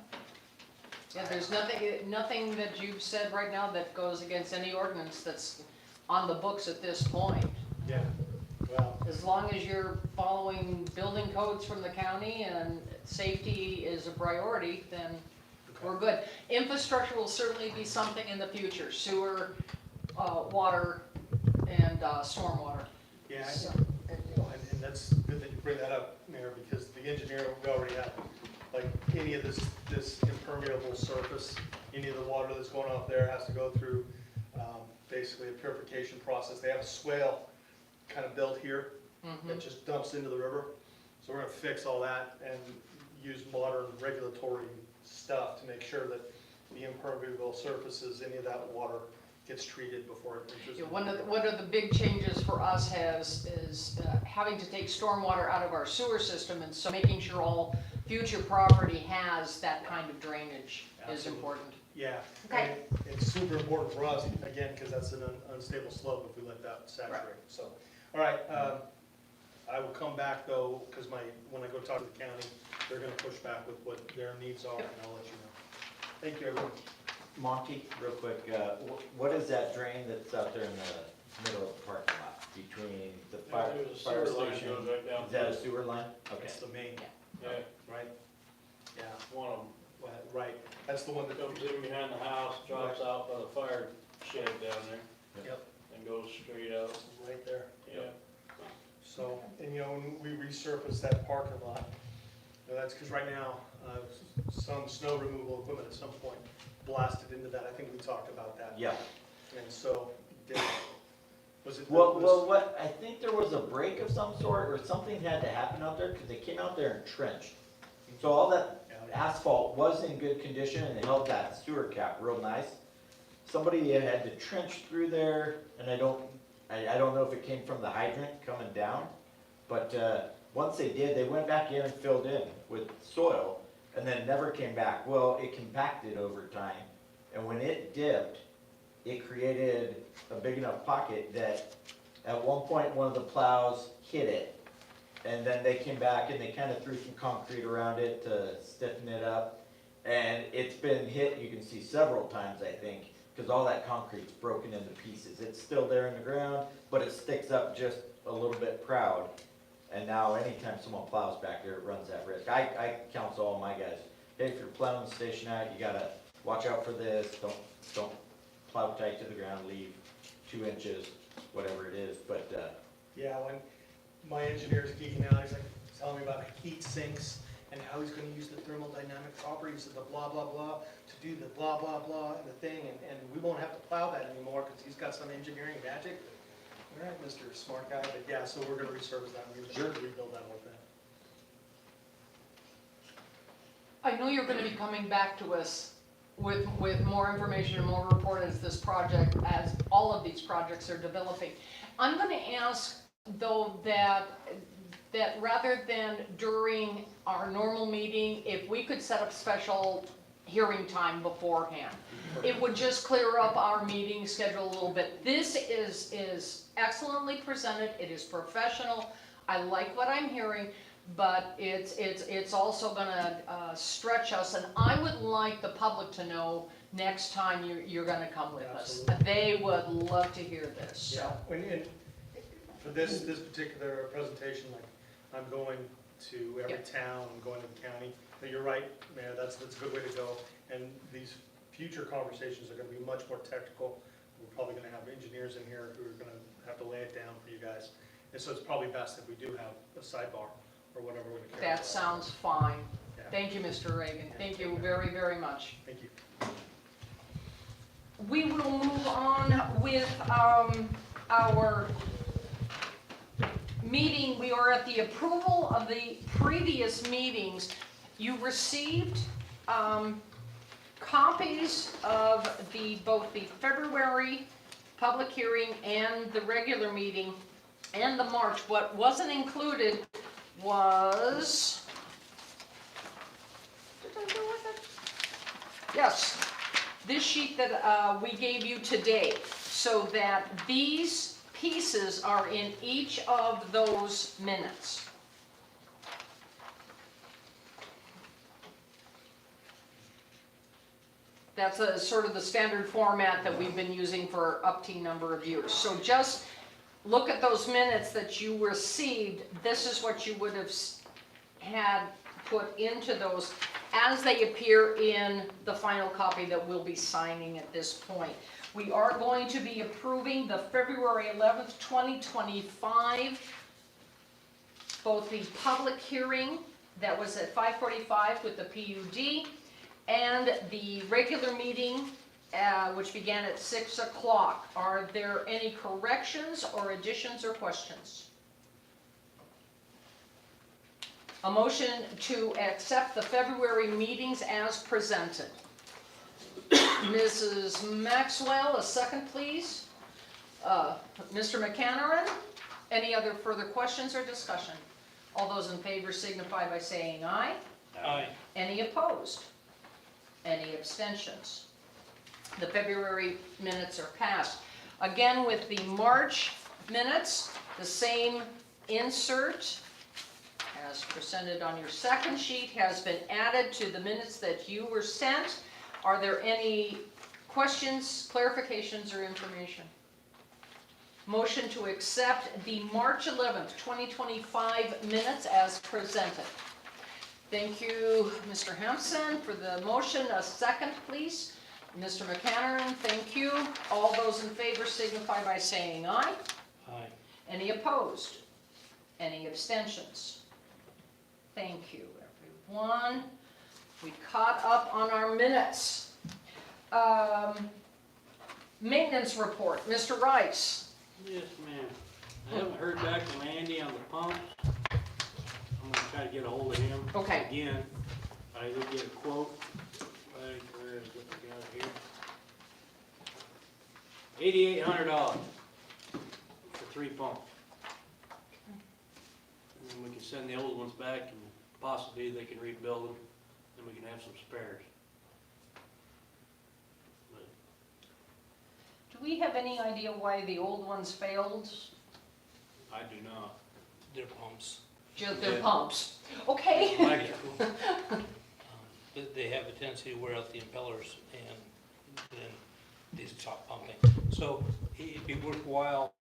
Yeah, there's nothing that you've said right now that goes against any ordinance that's on the books at this point. Yeah, well, As long as you're following building codes from the county and safety is a priority, then we're good. Infrastructure will certainly be something in the future, sewer, water, and stormwater. yeah, So- and that's good that you bring that up, Mayor, because the engineer, we already have, like, any of this impermeable surface, any of the water that's going off there has to go through basically a purification process. They have a swale kind of built here that just dumps into the river. So we're gonna fix all that and use modern regulatory stuff to make sure that the impermeable surfaces, any of that water gets treated before it enters. Yeah, one of the big changes for us is having to take stormwater out of our sewer system, and so making sure all future property has that kind of drainage is Absolutely. important. Yeah, Okay. and it's super important for us, again, because that's an unstable slope if we let that saturate, so. All right, I will come back though, because when I go talk to the county, they're gonna push back with what their needs are, and I'll let you know. Thank you, everyone. Monty, real quick, what is that drain that's out there in the middle of the parking lot between the fire There's a sewer line station? goes right down Is that a through. sewer line? Okay. That's the main, Yeah, right? Yeah, one of them right, that's the one that, comes in behind the house, drops out by the fire shed down there, yep, and goes straight out. right there. Yeah, So, and you know, when we resurface that parking lot, you know, that's because right now, some snow removal equipment at some point blasted into that. I think we talked about that. Yeah. And so, was it? Well, what, I think there was a break of some sort, or something had to happen out there, because they came out there and trenched. So all that asphalt was in good condition, and they held that sewer cap real nice. Somebody had to trench through there, and I don't know if it came from the hydrant coming down, but, once they did, they went back in and filled in with soil, and then never came back. Well, it compacted over time, and when it dipped, it created a big enough pocket that at one point, one of the plows hit it. And then they came back and they kind of threw some concrete around it to stiffen it up. And it's been hit, you can see several times, I think, because all that concrete's broken into pieces. It's still there in the ground, but it sticks up just a little bit proud. And now anytime someone plows back there, it runs that risk. I counsel all my guys, hey, if you're plowing the station out, you gotta watch out for this. Don't plow tight to the ground, leave 2 inches, whatever it is, but, Yeah, when my engineer's geeking out, he's like telling me about heat sinks and how he's gonna use the thermodynamic properties of the blah, blah, blah to do the blah, blah, blah and the thing, and we won't have to plow that anymore because he's got some engineering magic. All right, Mr. Smart Guy, but yeah, so we're gonna resurface that, and we're gonna rebuild that whole thing. I know you're gonna be coming back to us with more information and more report as this project, as all of these projects are developing. I'm gonna ask, though, that rather than during our normal meeting, if we could set up special hearing time beforehand. It would just clear up our meeting schedule a little bit. This is excellently presented, it is professional, I like what I'm hearing, but it's also gonna stretch us, and I would like the public to know next time you're gonna come with us. Absolutely. They would love to hear this, so. Yeah, and for this particular presentation, like, I'm going to every town, I'm going to the county, but you're right, Mayor, that's a good way to go. And these future conversations are gonna be much more technical. We're probably gonna have engineers in here who are gonna have to lay it down for you guys. And so it's probably best if we do have a sidebar or whatever we're gonna carry. That sounds fine. Yeah. Thank you, Mr. Reagan. Thank you very, very much. Thank you. We will move on with our meeting. We are at the approval of the previous meetings. You received copies of both the February public hearing and the regular meeting and the March. What wasn't included was, did I go with it? Yes, this sheet that we gave you today, so that these pieces are in each of those minutes. That's a sort of the standard format that we've been using for up to a number of years. So just look at those minutes that you received. This is what you would have had put into those as they appear in the final copy that we'll be signing at this point. We are going to be approving the February 11th, 2025, both the public hearing that was at 5:45 with the PUD and the regular meeting, which began at 6 o'clock. Are there any corrections or additions or questions? A motion to accept the February meetings as presented. Mrs. Maxwell, a second please. Mr. McCannaron, any other further questions or discussion? All those in favor signify by saying aye. Aye. Any opposed? Any abstentions? The February minutes are passed. Again, with the March minutes, the same insert as presented on your second sheet has been added to the minutes that you were sent. Are there any questions, clarifications, or information? Motion to accept the March 11th, 2025 minutes as presented. Thank you, Mr. Hampson, for the motion. A second, please. Mr. McCannaron, thank you. All those in favor signify by saying aye. Aye. Any opposed? Any abstentions? Thank you, everyone. We caught up on our minutes. Maintenance report, Mr. Rice. Yes, ma'am. I haven't heard back from Andy on the pumps. I'm gonna try to get a hold of him. Okay. Again, I did get a quote. Right, where is it? I got it here. $8,800 for 3 pumps. And then we can send the old ones back and possibly they can rebuild them, and we can have some spares. But Do we have any idea why the old ones failed? I do not. Their pumps. Just their pumps. Okay. Electrical. They have a tendency to wear out the impellers and then they stop pumping. So it'd be worthwhile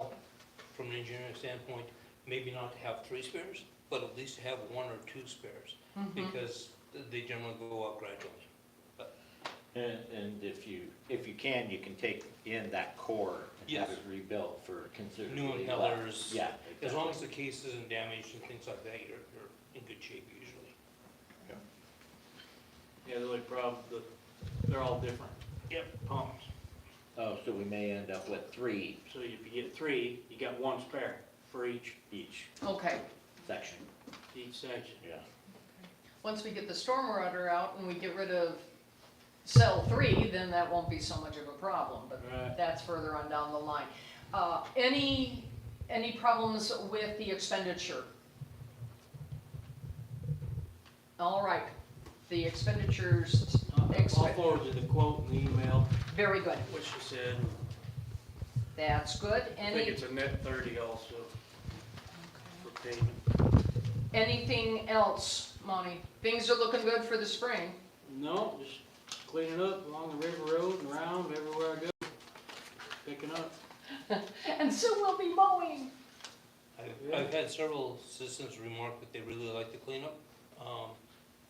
from an engineering standpoint, maybe not to have 3 spares, but at least to have 1 or 2 spares because they generally go out gradually. And if you can, you can take in that core and have it rebuilt for considerably New less. impellers. Yeah, As long as exactly. the case isn't damaged and things like that, you're in good shape usually. Yeah, the only problem, they're all different. Yep. Pumps. Oh, so we may end up with 3 So if you get 3, you got 1 spare for each Okay. section, section. yeah. Once we get the storm router out and we get rid of cell 3, then that won't be so much of a problem, but Right. that's further on down the line. Any problems with the expenditure? All right, the expenditures, I'll forward you the quote and the email, very good, what she said. that's good. I think it's a net 30 also for payment. Anything else, Monty? Things are looking good for the spring. No, just cleaning up along the river road and around everywhere I go. Picking up. And soon we'll be mowing. I've had several citizens remark that they really like the cleanup.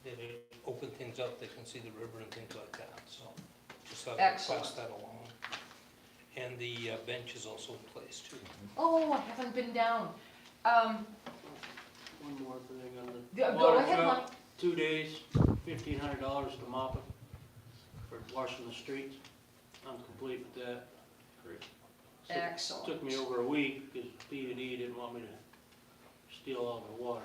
That it opened things up, they can see the river and things like that, so just thought I'd pass Excellent. that along. And the bench is also in place too. Oh, I haven't been down. One more thing on the Go water ahead, truck, Monty. 2 days, $1,500 to mop it for washing the streets. I'm complete with that. Great. Excellent. Took me over a week because P&E didn't want me to steal all the water.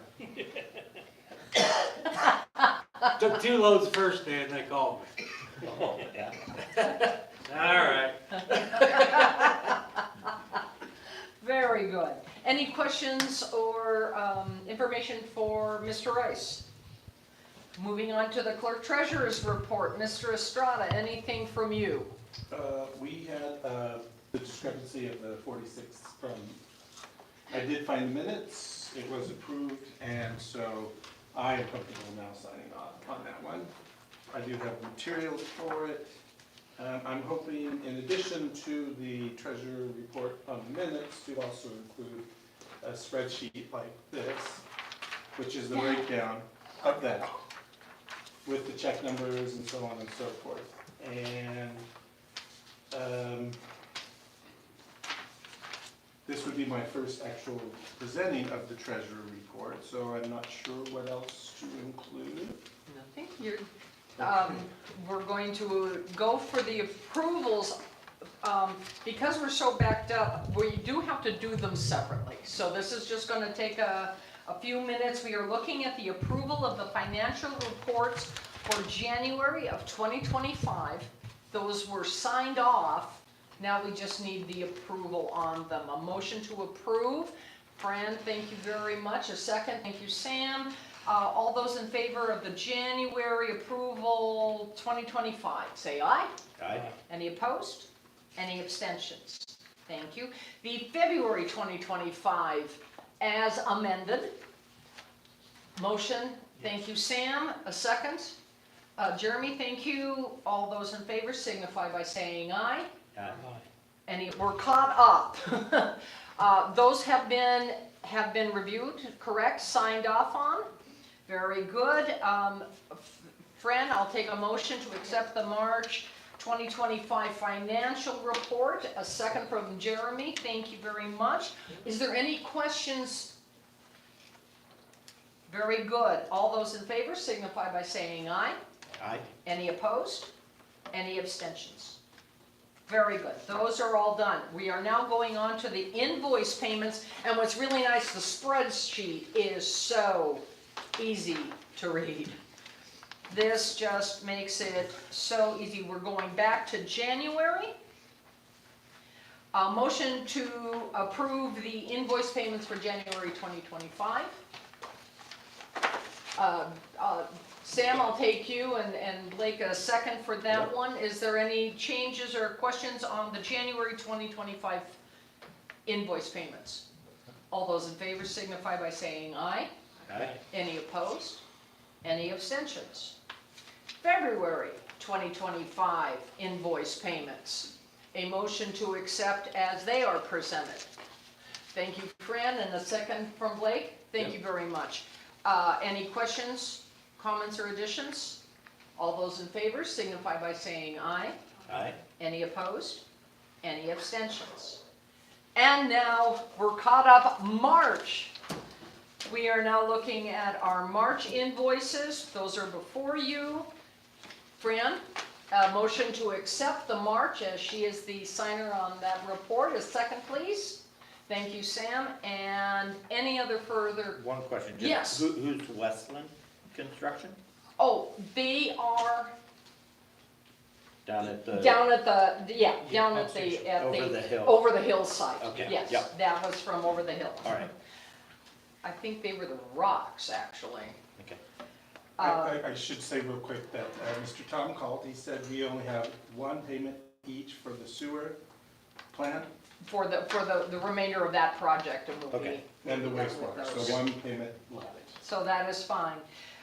Took 2 loads the first day and they called me. Oh, yeah. All right. Very good. Any questions or information for Mr. Rice? Moving on to the clerk treasurer's report. Mr. Estrada, anything from you? We had the discrepancy of the 46th from, I did find the minutes, it was approved, and so I am comfortable now signing off on that one. I do have materials for it. I'm hoping, in addition to the treasurer report on the minutes, to also include a spreadsheet like this, which is the breakdown of that, with the check numbers and so on and so forth. And this would be my first actual presenting of the treasurer report, so I'm not sure what else to include. Nothing. We're going to go for the approvals. Because we're so backed up, we do have to do them separately. So this is just going to take a few minutes. We are looking at the approval of the financial reports for January of 2025. Those were signed off. Now we just need the approval on them. A motion to approve. Fran, thank you very much. A second. Thank you, Sam. All those in favor of the January approval 2025, say aye. Aye. Any opposed? Any abstentions? Thank you. The February 2025 as amended. Motion, thank you, Sam. A second. Jeremy, thank you. All those in favor signify by saying aye. Aye. We're caught up. Those have been reviewed, correct, signed off on. Very good. Fran, I'll take a motion to accept the March 2025 financial report. A second from Jeremy. Thank you very much. Is there any questions Very good. All those in favor signify by saying aye. Aye. Any opposed? Any abstentions? Very good. Those are all done. We are now going on to the invoice payments, and what's really nice, the spreadsheet is so easy to read. This just makes it so easy. We're going back to January. Motion to approve the invoice payments for January 2025. Sam, I'll take you and Blake a second for that one. Is there any changes or questions on the January 2025 invoice payments? All those in favor signify by saying aye. Aye. Any opposed? Any abstentions? February 2025 invoice payments. A motion to accept as they are presented. Thank you, Fran, and a second from Blake. Thank you very much. Any questions, comments, or additions? All those in favor signify by saying aye. Aye. Any opposed? Any abstentions? And now we're caught up March. We are now looking at our March invoices. Those are before you. Fran, a motion to accept the March as she is the signer on that report. A second, please. Thank you, Sam. And any other further? One question. Just Yes. Who's Westland Construction? Oh, they are Down at the. down at the, yeah, down at pump the, station. Over the hill. over the hillside. Okay, Yes, yep. that was from over the hill. All right. I think they were the rocks, actually. Okay. I should say real quick that Mr. Tom called, he said we only have one payment each for the sewer plant For the remainder of that project, and we'll Okay. be. and the we'll be done with wastewater, those. so one payment left. So that is fine.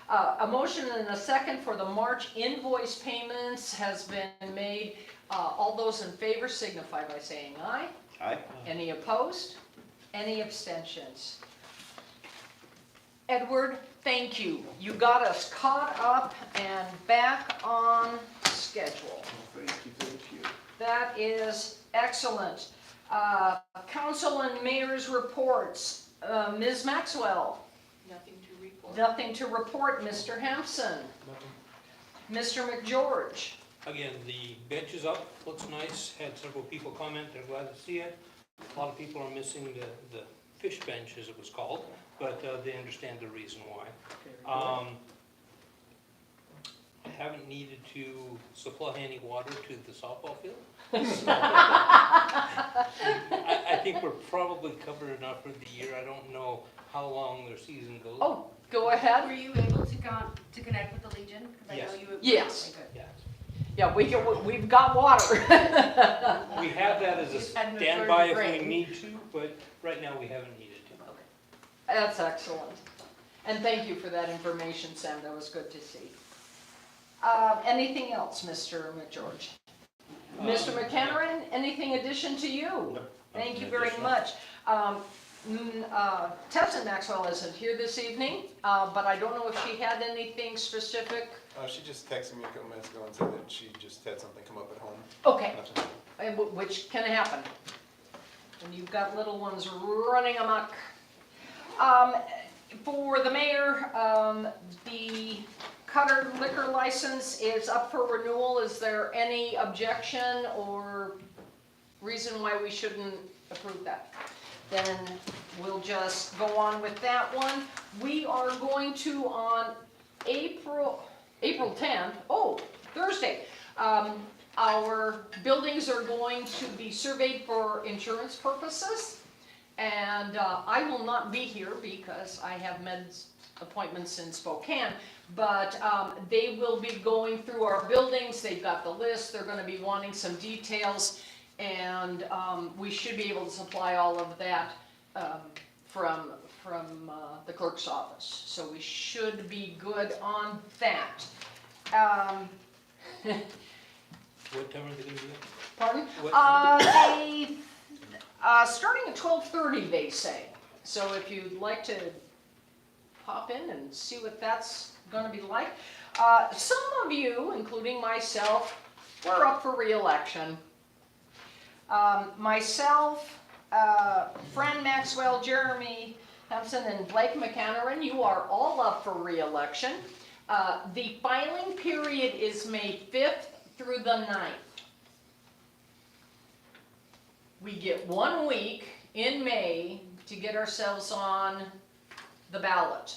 A motion and a second for the March invoice payments has been made. All those in favor signify by saying aye. Aye. Any opposed? Any abstentions? Edward, thank you. You got us caught up and back on schedule. Thank you. That is excellent. Council and mayor's reports. Ms. Maxwell? Nothing to report. Nothing to report. Mr. Hampson? Mr. McGeorge? Again, the bench is up, looks nice, had several people comment, they're glad to see it. A lot of people are missing the fish bench, as it was called, but they understand the reason why. I haven't needed to supply any water to the softball field. So, I think we're probably covered enough for the year. I don't know how long their season goes. Oh, go ahead. Were you able to connect with the Legion? 'Cause I Yes. know you. Yes. Okay, good. Yeah. Yeah, we've got water. We have that as a Just hadn't been standby if very we great. need to, but right now we haven't needed to. That's excellent. And thank you for that information, Sam. That was good to see. Anything else, Mr. McGeorge? Mr. McHenry, anything addition to you? Thank you very much. Tessa Maxwell isn't here this evening, but I don't know if she had anything specific. She just texted me a couple minutes ago and said that she just had something come up at home. Okay, Nothing. which can happen when you've got little ones running amok. For the mayor, the Cutter liquor license is up for renewal. Is there any objection or reason why we shouldn't approve that? Then we'll just go on with that one. We are going to, on April 10th, Thursday, our buildings are going to be surveyed for insurance purposes. And I will not be here because I have meds appointments in Spokane, but they will be going through our buildings. They've got the list. They're going to be wanting some details, and we should be able to supply all of that from the clerk's office. So we should be good on that. What time are they gonna do that? Pardon? What- Starting at 12:30, they say. So if you'd like to pop in and see what that's going to be like. Some of you, including myself, were up for re-election. Myself, Fran Maxwell, Jeremy, Thompson and Blake McCannaron, you are all up for re-election. The filing period is May 5th through the 9th. We get 1 week in May to get ourselves on the ballot.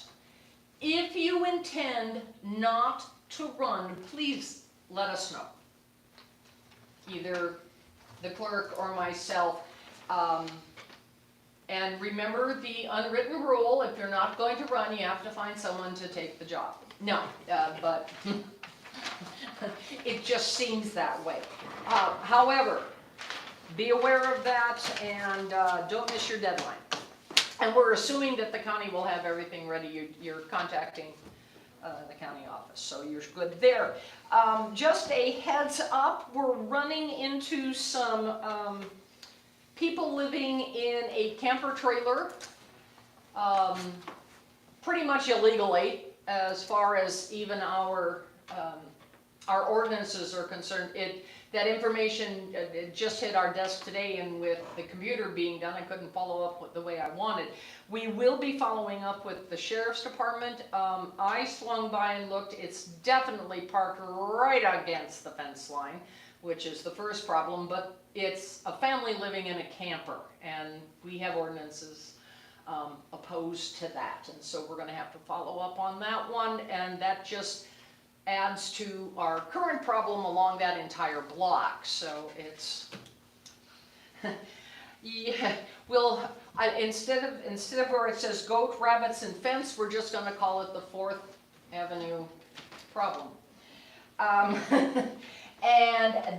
If you intend not to run, please let us know. Either the clerk or myself. And remember the unwritten rule, if you're not going to run, you have to find someone to take the job. No, but it just seems that way. However, be aware of that and don't miss your deadline. And we're assuming that the county will have everything ready. You're contacting the county office, so you're good there. Just a heads up, we're running into some people living in a camper trailer, pretty much illegally, as far as even our ordinances are concerned. That information it just hit our desk today, and with the computer being done, I couldn't follow up with the way I wanted. We will be following up with the sheriff's department. I swung by and looked. It's definitely parked right against the fence line, which is the first problem, but it's a family living in a camper, and we have ordinances opposed to that, and so we're gonna have to follow up on that one, and that just adds to our current problem along that entire block, so it's, yeah, instead of where it says goat, rabbits, and fence, we're just gonna call it the 4th Avenue problem. And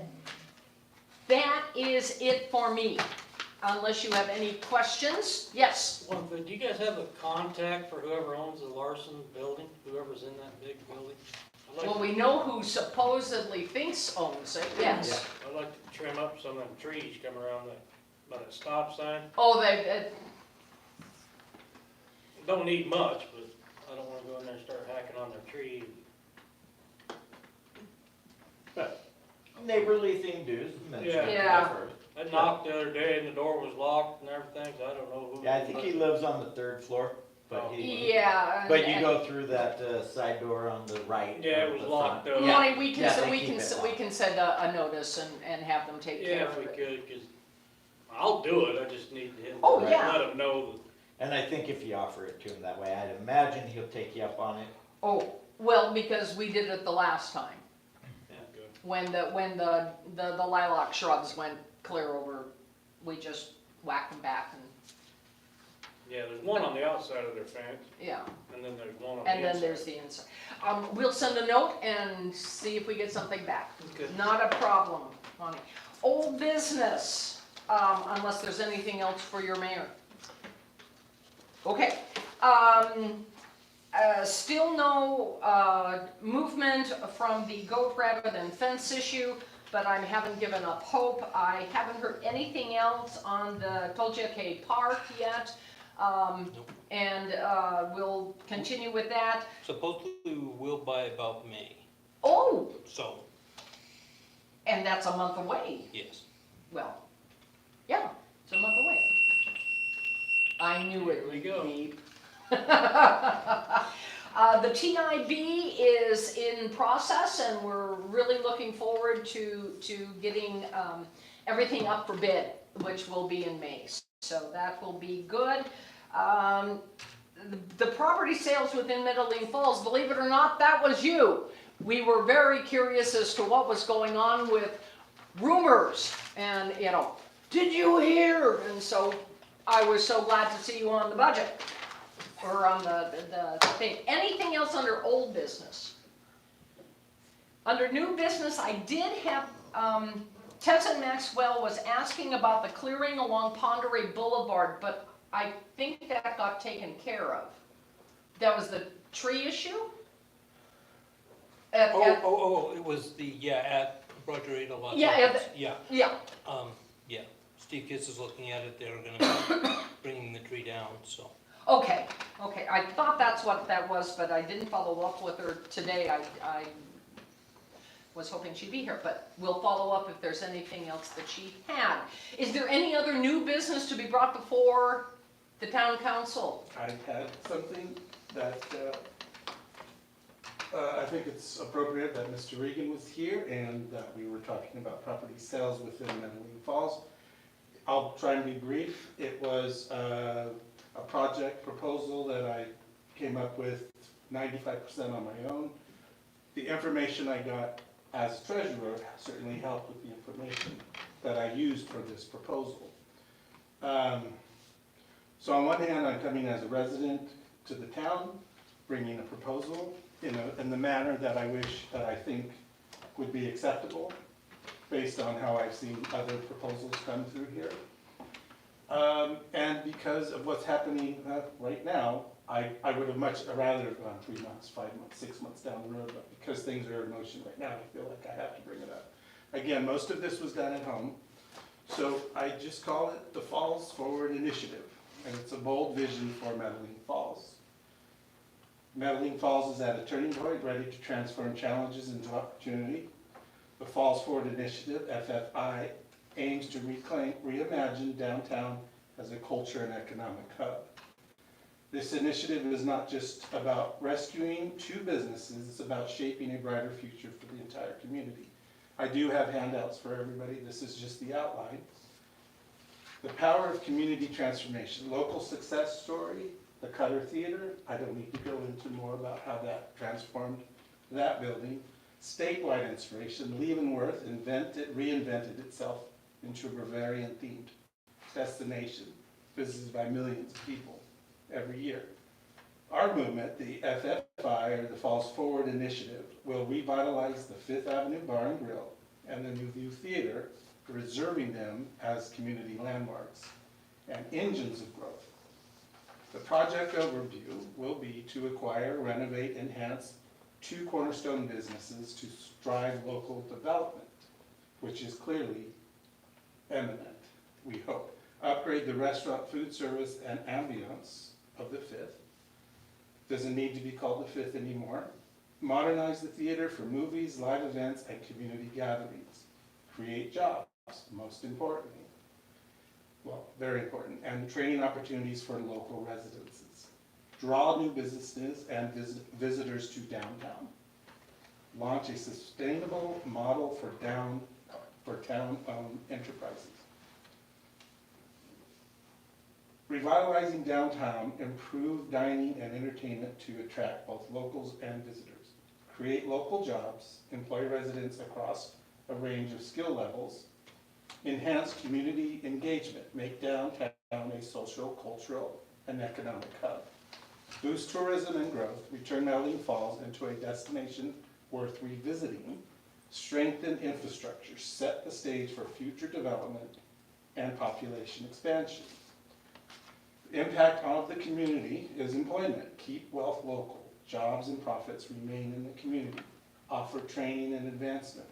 that is it for me, unless you have any questions. Yes? One thing, do you guys have a contact for whoever owns the Larson building, whoever's in that big building? Well, we know who supposedly thinks owns it, yes. I'd like to trim up some of them trees coming around by that stop sign. Oh, Don't need much, but I don't wanna go in there and start hacking on their tree. Neighborly thing dues. mentioned Yeah. first. I knocked the other day and the door was locked and everything, so I don't know who. Yeah, I think he lives on the 3rd floor, but yeah. But you go through that side door on the right. Yeah, it of was the locked front. up. Yeah. Monty, we Yeah, they can keep it we locked. can send a notice and have them take care Yeah, if of we it. could, cause I'll do it, I just need him Oh, to yeah. let him know that. And I think if you offer it to him that way, I'd imagine he'll take you up on it. Oh, well, because we did it the last time, Yeah, good. when the lilac shrubs went clear over, we just whacked them back and, Yeah, there's one on the outside of their fence, yeah. and then there's one on the And inside. then there's the inside. We'll send a note and see if we get something back. Okay. Not a problem, Monty. Old business, unless there's anything else for your mayor. Okay, still no movement from the goat, rabbit, and fence issue, but I haven't given up hope. I haven't heard anything else on the Tolja Park yet, and we'll continue with that. Supposedly we'll by about May, Oh, so, and that's a month away. yes. Well, yeah, it's a month away. I knew it Here we would go. beep. The TIB is in process, and we're really looking forward to getting everything up for bid, which will be in May. So that will be good. The property sales within Metaline Falls, believe it or not, that was you. We were very curious as to what was going on with rumors, and did you hear? And so I was so glad to see you on the budget, or on the thing. Anything else under old business? Under new business, I did have, Tessa Maxwell was asking about the clearing along Ponderay Boulevard, but I think that got taken care of. That was the tree issue? At- It was at Roger Ada Los Yeah, Altos. Yeah, yeah, yeah. Steve Kitts is looking at it, they're gonna be bringing the tree down, so. okay, I thought that's what that was, but I didn't follow up with her today. I was hoping she'd be here, but we'll follow up if there's anything else that she had. Is there any other new business to be brought before The town council, I had something that, I think it's appropriate that Mr. Regan was here and that we were talking about property sales within Metaline Falls. I'll try and be brief. It was a project proposal that I came up with 95% on my own. The information I got as treasurer certainly helped with the information that I used for this proposal. So on one hand, I'm coming as a resident to the town, bringing a proposal in the manner that I wish, that I think would be acceptable based on how I've seen other proposals come through here. And because of what's happening right now, I would have much rather have gone 3 months, 5 months, 6 months down the road, but because things are in motion right now, I feel like I have to bring it up. Again, most of this was done at home, so I just call it the Falls Forward Initiative, and it's a bold vision for Metaline Falls. Metaline Falls is at a turning point, ready to transform challenges into opportunity. The Falls Forward Initiative, FFI, aims to reimagine downtown as a culture and economic hub. This initiative is not just about rescuing 2 businesses, it's about shaping a brighter future for the entire community. I do have handouts for everybody, this is just the outline. The power of community transformation, local success story, the Cutter Theater, I don't need to go into more about how that transformed that building. Statewide inspiration, Leavenworth reinvented itself into a Bavarian themed destination, visited by millions of people every year. Our movement, the FFI, or the Falls Forward Initiative, will revitalize the Fifth Avenue Bar and Grill and the New View Theater, preserving them as community landmarks and engines of growth. The project overview will be to acquire, renovate, enhance 2 cornerstone businesses to drive local development, which is clearly imminent, we hope. Upgrade the restaurant, food service, and ambiance of the Fifth. Doesn't need to be called the Fifth anymore. Modernize the theater for movies, live events, and community gatherings. Create jobs, most importantly. Well, very important, and training opportunities for local residences. Draw new businesses and visitors to downtown. Launch a sustainable model for town-owned enterprises. Revitalizing downtown, improve dining and entertainment to attract both locals and visitors. Create local jobs, employ residents across a range of skill levels. Enhance community engagement, make downtown a social, cultural, and economic hub. Boost tourism and growth, return Metaline Falls into a destination worth revisiting. Strengthen infrastructure, set the stage for future development and population expansion. The impact on the community is employment. Keep wealth local. Jobs and profits remain in the community. Offer training and advancement.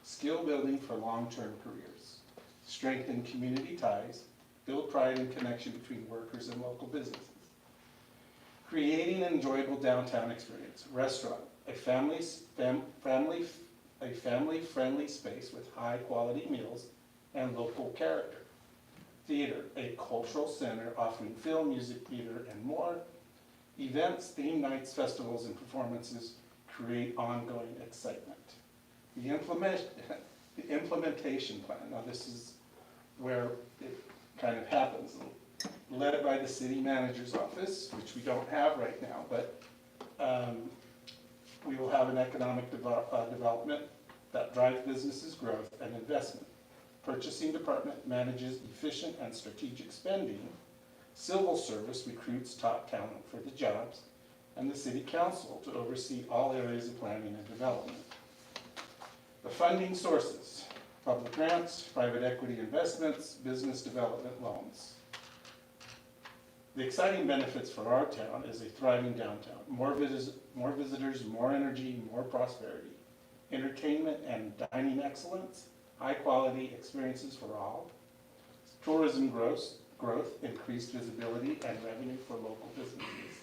Skill building for long-term careers. Strengthen community ties. Build pride and connection between workers and local businesses. Creating an enjoyable downtown experience. Restaurant, a family-friendly space with high-quality meals and local character. Theater, a cultural center offering film, music, theater, and more. Events, theme nights, festivals, and performances create ongoing excitement. The implementation plan, now this is where it kind of happens, led by the city manager's office, which we don't have right now, but we will have an economic development that drives businesses' growth and investment. Purchasing department manages efficient and strategic spending. Civil service recruits top talent for the jobs, and the city council to oversee all areas of planning and development. The funding sources, public grants, private equity investments, business development loans. The exciting benefits for our town is a thriving downtown. More visitors, more energy, more prosperity. Entertainment and dining excellence, high quality experiences for all. Tourism growth, increased visibility and revenue for local businesses.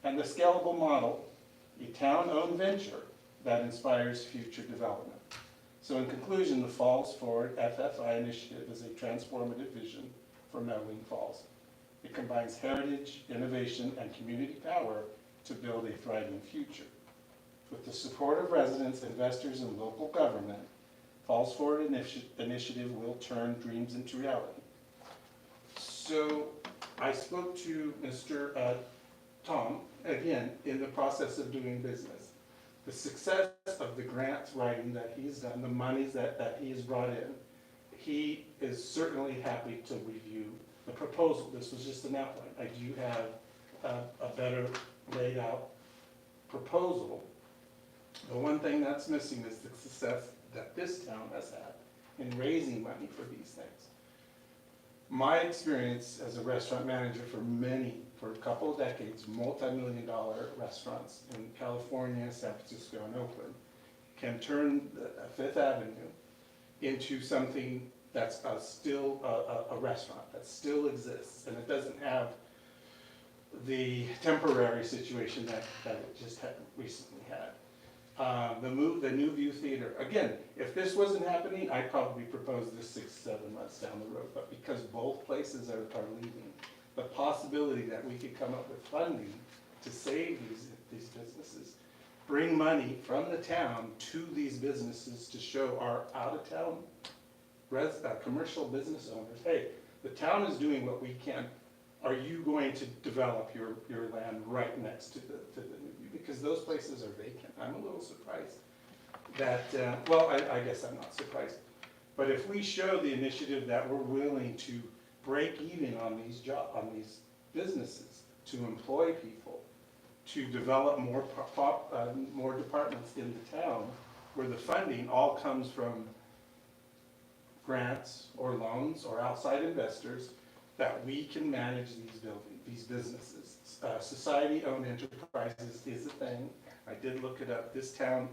And the scalable model, a town-owned venture that inspires future development. So in conclusion, the Falls Forward FFI initiative is a transformative vision for Metaline Falls. It combines heritage, innovation, and community power to build a thriving future. With the support of residents, investors, and local government, Falls Forward Initiative will turn dreams into reality. So I spoke to Mr. Tom, again, in the process of doing business. The success of the grant writing that he's done, the monies that he has brought in, he is certainly happy to review the proposal. This was just an outline. I do have a better laid out proposal. The one thing that's missing is the success that this town has had in raising money for these things. My experience as a restaurant manager for a couple of decades, multi-million-dollar restaurants in California, San Francisco, and Oakland, can turn Fifth Avenue into something that's still a restaurant, that still exists, and it doesn't have the temporary situation that it just had recently had. The New View Theater, again, if this wasn't happening, I'd probably propose this 6-7 months down the road, but because both places are leaving, the possibility that we could come up with funding to save these businesses, bring money from the town to these businesses to show our out-of-town commercial business owners, hey, the town is doing what we can. Are you going to develop your land right next to the New View? Because those places are vacant. I'm a little surprised that, well, I guess I'm not surprised. But if we show the initiative that we're willing to break even on these businesses, to employ people, to develop more departments in the town, where the funding all comes from grants or loans or outside investors, that we can manage these businesses. Society-owned enterprises is a thing. I did look it up. This town,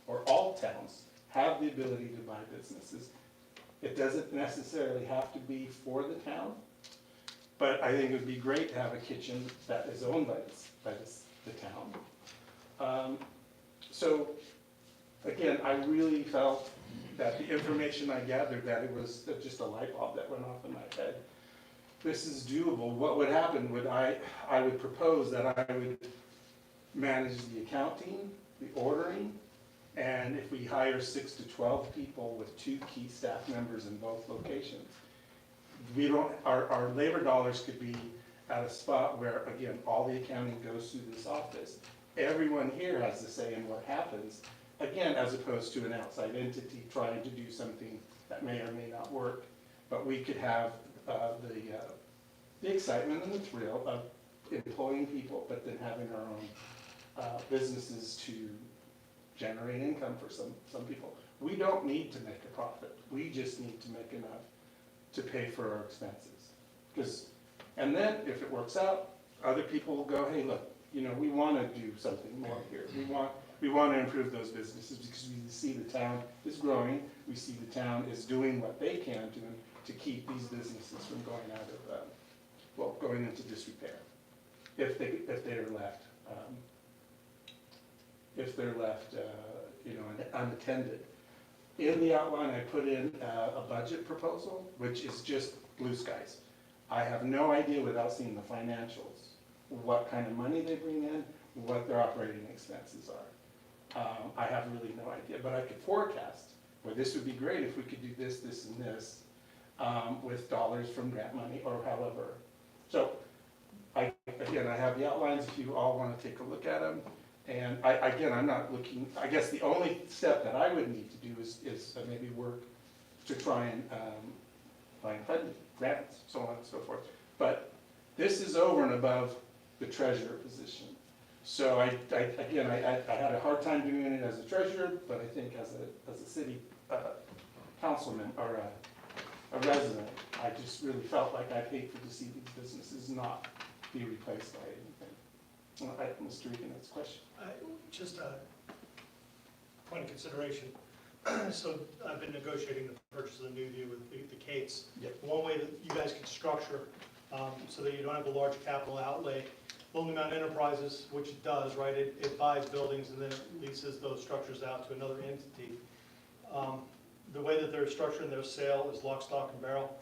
or all towns, have the ability to buy businesses. It doesn't necessarily have to be for the town, but I think it would be great to have a kitchen that is owned by the town. So, again, I really felt that the information I gathered, that it was just a light bulb that went off in my head. This is doable. What would happen would I would propose that I would manage the accounting, the ordering, and if we hire 6 to 12 people with 2 key staff members in both locations, our labor dollars could be at a spot where, again, all the accounting goes through this office. Everyone here has a say in what happens, again, as opposed to an outside entity trying to do something that may or may not work. But we could have the excitement and the thrill of employing people, but then having our own businesses to generate income for some people. We don't need to make a profit. We just need to make enough to pay for our expenses. And then if it works out, other people will go, hey, look, we want to do something more here. We want to improve those businesses because we see the town is growing. We see the town is doing what they can to keep these businesses from going out of, going into disrepair, if they're left, unattended. In the outline, I put in a budget proposal, which is just blue skies. I have no idea, without seeing the financials, what kind of money they bring in, what their operating expenses are. I have really no idea, but I could forecast where this would be great if we could do this, this, and this, with dollars from grant money or however. So, I have the outlines if you all want to take a look at them. And I'm not looking, I guess the only step that I would need to do is maybe work to try and find funding, grants, so on and so forth. But this is over and above the treasurer position. So I had a hard time doing it as a treasurer, but I think as a city councilman or a resident, I just really felt like I'd hate to see these businesses not be replaced by anything. Mr. Regan, that's a question. Just a point of consideration. So I've been negotiating the purchase of the New View with the Cates. Yep. One way that you guys can structure so that you don't have a large capital outlay. Lonely Mountain Enterprises, which it does, right? It buys buildings and then it leases those structures out to another entity. The way that they're structuring their sale is lock, stock, and barrel.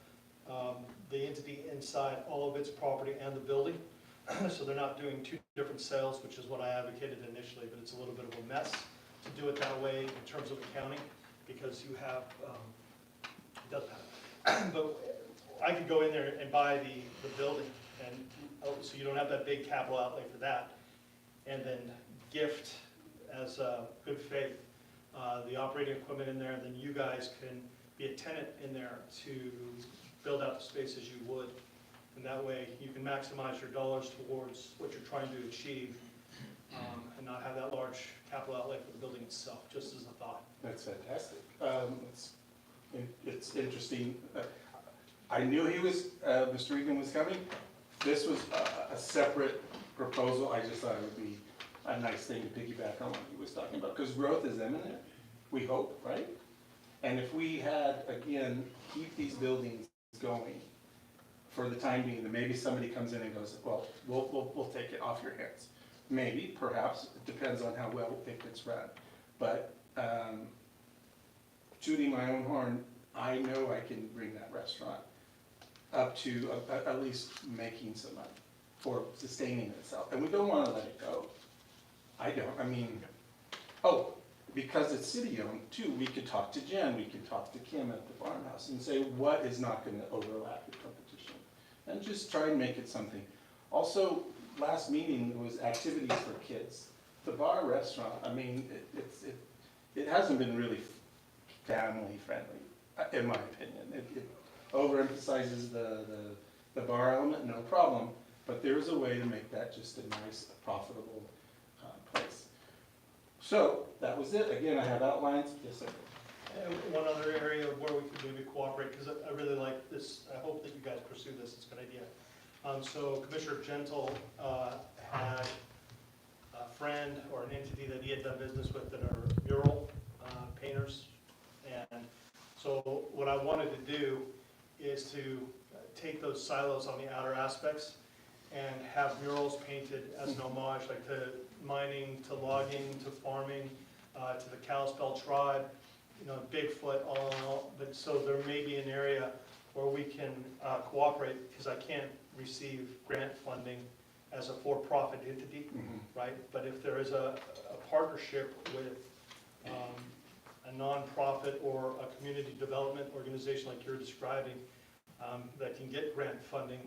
the entity inside all of its property and the building. So they're not doing two different sales, which is what I advocated initially, but it's a little bit of a mess to do it that way in terms of accounting, because you have, it doesn't matter. But I could go in there and buy the building, and so you don't have that big capital outlay for that, and then gift as good faith the operating equipment in there, and then you guys can be a tenant in there to build out the space as you would. And that way you can maximize your dollars towards what you're trying to achieve, and not have that large capital outlay for the building itself, just as a thought. That's fantastic. It's interesting. I knew he was, Mr. Egan was coming. This was a separate proposal. I just thought it would be a nice thing to piggyback on what he was talking about, because growth is imminent, we hope, right? And if we had, again, keep these buildings going for the time being, then maybe somebody comes in and goes, well, we'll take it off your hands. Maybe, perhaps, it depends on how well it gets run. But shooting my own horn, I know I can bring that restaurant up to at least making some money or sustaining itself. And we don't want to let it go. I don't, I mean, oh, because it's city-owned too, we could talk to Jen, we could talk to Kim at the farmhouse and say, what is not going to overlap with competition? And just try and make it something. Also, last meeting was activities for kids. The bar restaurant, I mean, it hasn't been really family friendly, in my opinion. It overemphasizes the bar element, no problem, but there's a way to make that just a nice, profitable place. So, that was it. Again, I have outlines. Yes, sir. And one other area where we could maybe cooperate, because I really like this, I hope that you guys pursue this, it's a good idea. So Commissioner Gentle had a friend or an entity that he had done business with that are mural painters. And so what I wanted to do is to take those silos on the outer aspects and have murals painted as an homage, like to mining, to logging, to farming, to the Kalispel tribe, you know, Bigfoot, all in all. But so there may be an area where we can cooperate, because I can't receive grant funding as a for-profit entity, right? But if there is a partnership with a nonprofit or a community development organization like you're describing that can get grant funding,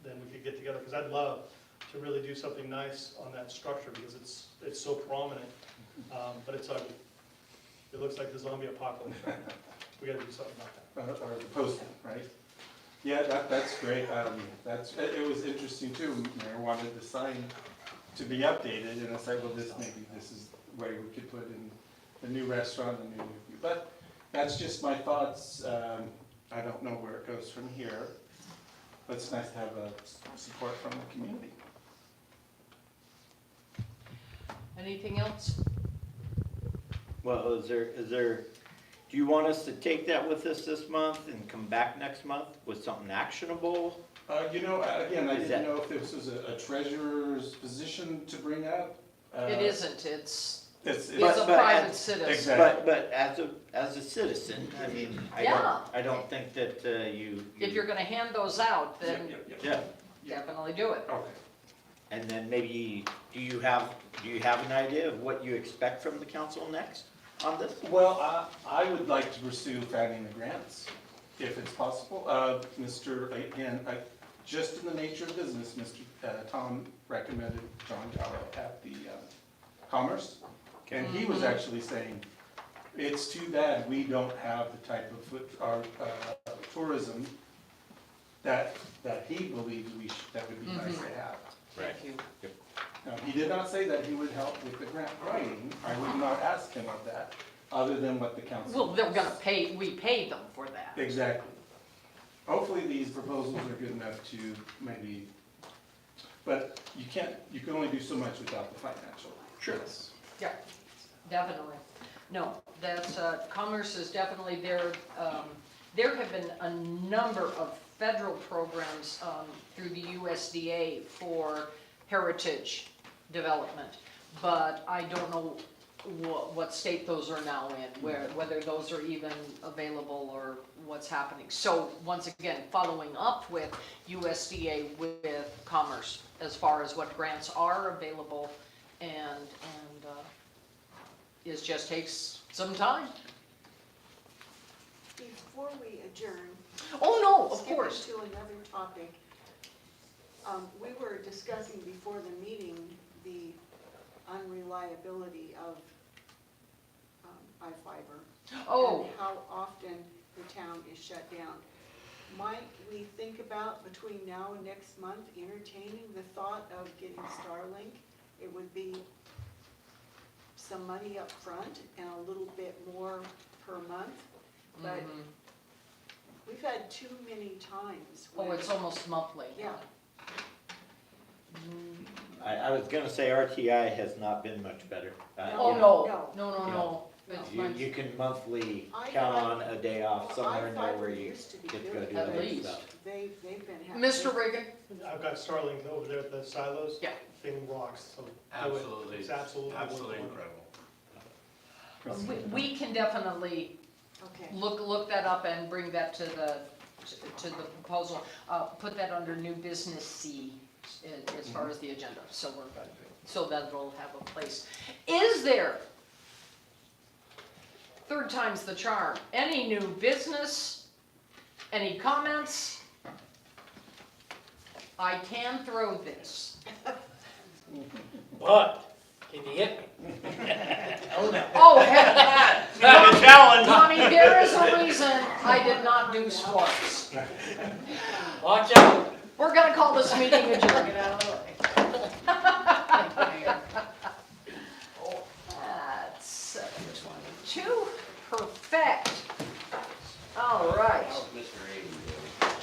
then we could get together, because I'd love to really do something nice on that structure, because it's so prominent, but it's ugly. It looks like the zombie apocalypse right now. We gotta do something about that. Or the posting, right? Yeah, that's great. It was interesting too. Mayor wanted the sign to be updated, and I said, well, this is where we could put in the new restaurant, the new view. But that's just my thoughts. I don't know where it goes from here. But it's nice to have support from the community. Anything else? Well, is there, do you want us to take that with us this month and come back next month with something actionable? You know, again, I didn't know if this was a treasurer's position to bring up. It isn't, it's It's a private citizen. Exactly. But as a citizen, I mean, Yeah. I don't think that you. If you're gonna hand those out, then Yeah, definitely do it. Okay. and then maybe, do you have an idea of what you expect from the council next on this? Well, I would like to pursue finding the grants, if it's possible. Just in the nature of business, Mr. Tom recommended John Gallo at the Commerce. And he was actually saying, it's too bad we don't have the type of tourism that he believes that would be nice to have. Thank you. Now, he did not say that he would help with the grant writing. I would not ask him of that, other than what the council. Well, they're gonna pay, we pay them for that. Exactly. Hopefully these proposals are good enough to maybe, but you can only do so much without the financial. Sure. Yeah, definitely. No, that's, Commerce is definitely there. There have been a number of federal programs through the USDA for heritage development, but I don't know what state those are now in, whether those are even available or what's happening. So once again, following up with USDA with Commerce as far as what grants are available and it just takes some time. Before we adjourn. Oh, no, of skipping course. to another topic. We were discussing before the meeting the unreliability of I-fiber. Oh. And how often the town is shut down. Might we think about between now and next month entertaining the thought of getting Starlink? It would be some money up front and a little bit more per month, but we've had too many times Oh, when, it's almost monthly. yeah, I was gonna say RTI has not been much better. Oh, you know, no. It's nice. You can monthly I- count on a day off somewhere in there I-fiber where you used to be get to go good. do At that least. stuff. they've been having. Mr. Reagan? I've got Starlink over there at the silos. Yeah. Thing rocks, so. Absolutely. It's absolutely. Absolutely worth it. incredible. We can definitely Okay, look that up and bring that to the proposal. Put that under new business C as far as the agenda, so we're good. So that it'll have a place. Is there, third time's the charm, any new business? Any comments? I can throw this. But, can you hit me? Oh, no. Oh, heck, Good challenge. Tommy, there is a reason I did not do sports. Watch out. We're gonna call this meeting adjourned. get out of the way.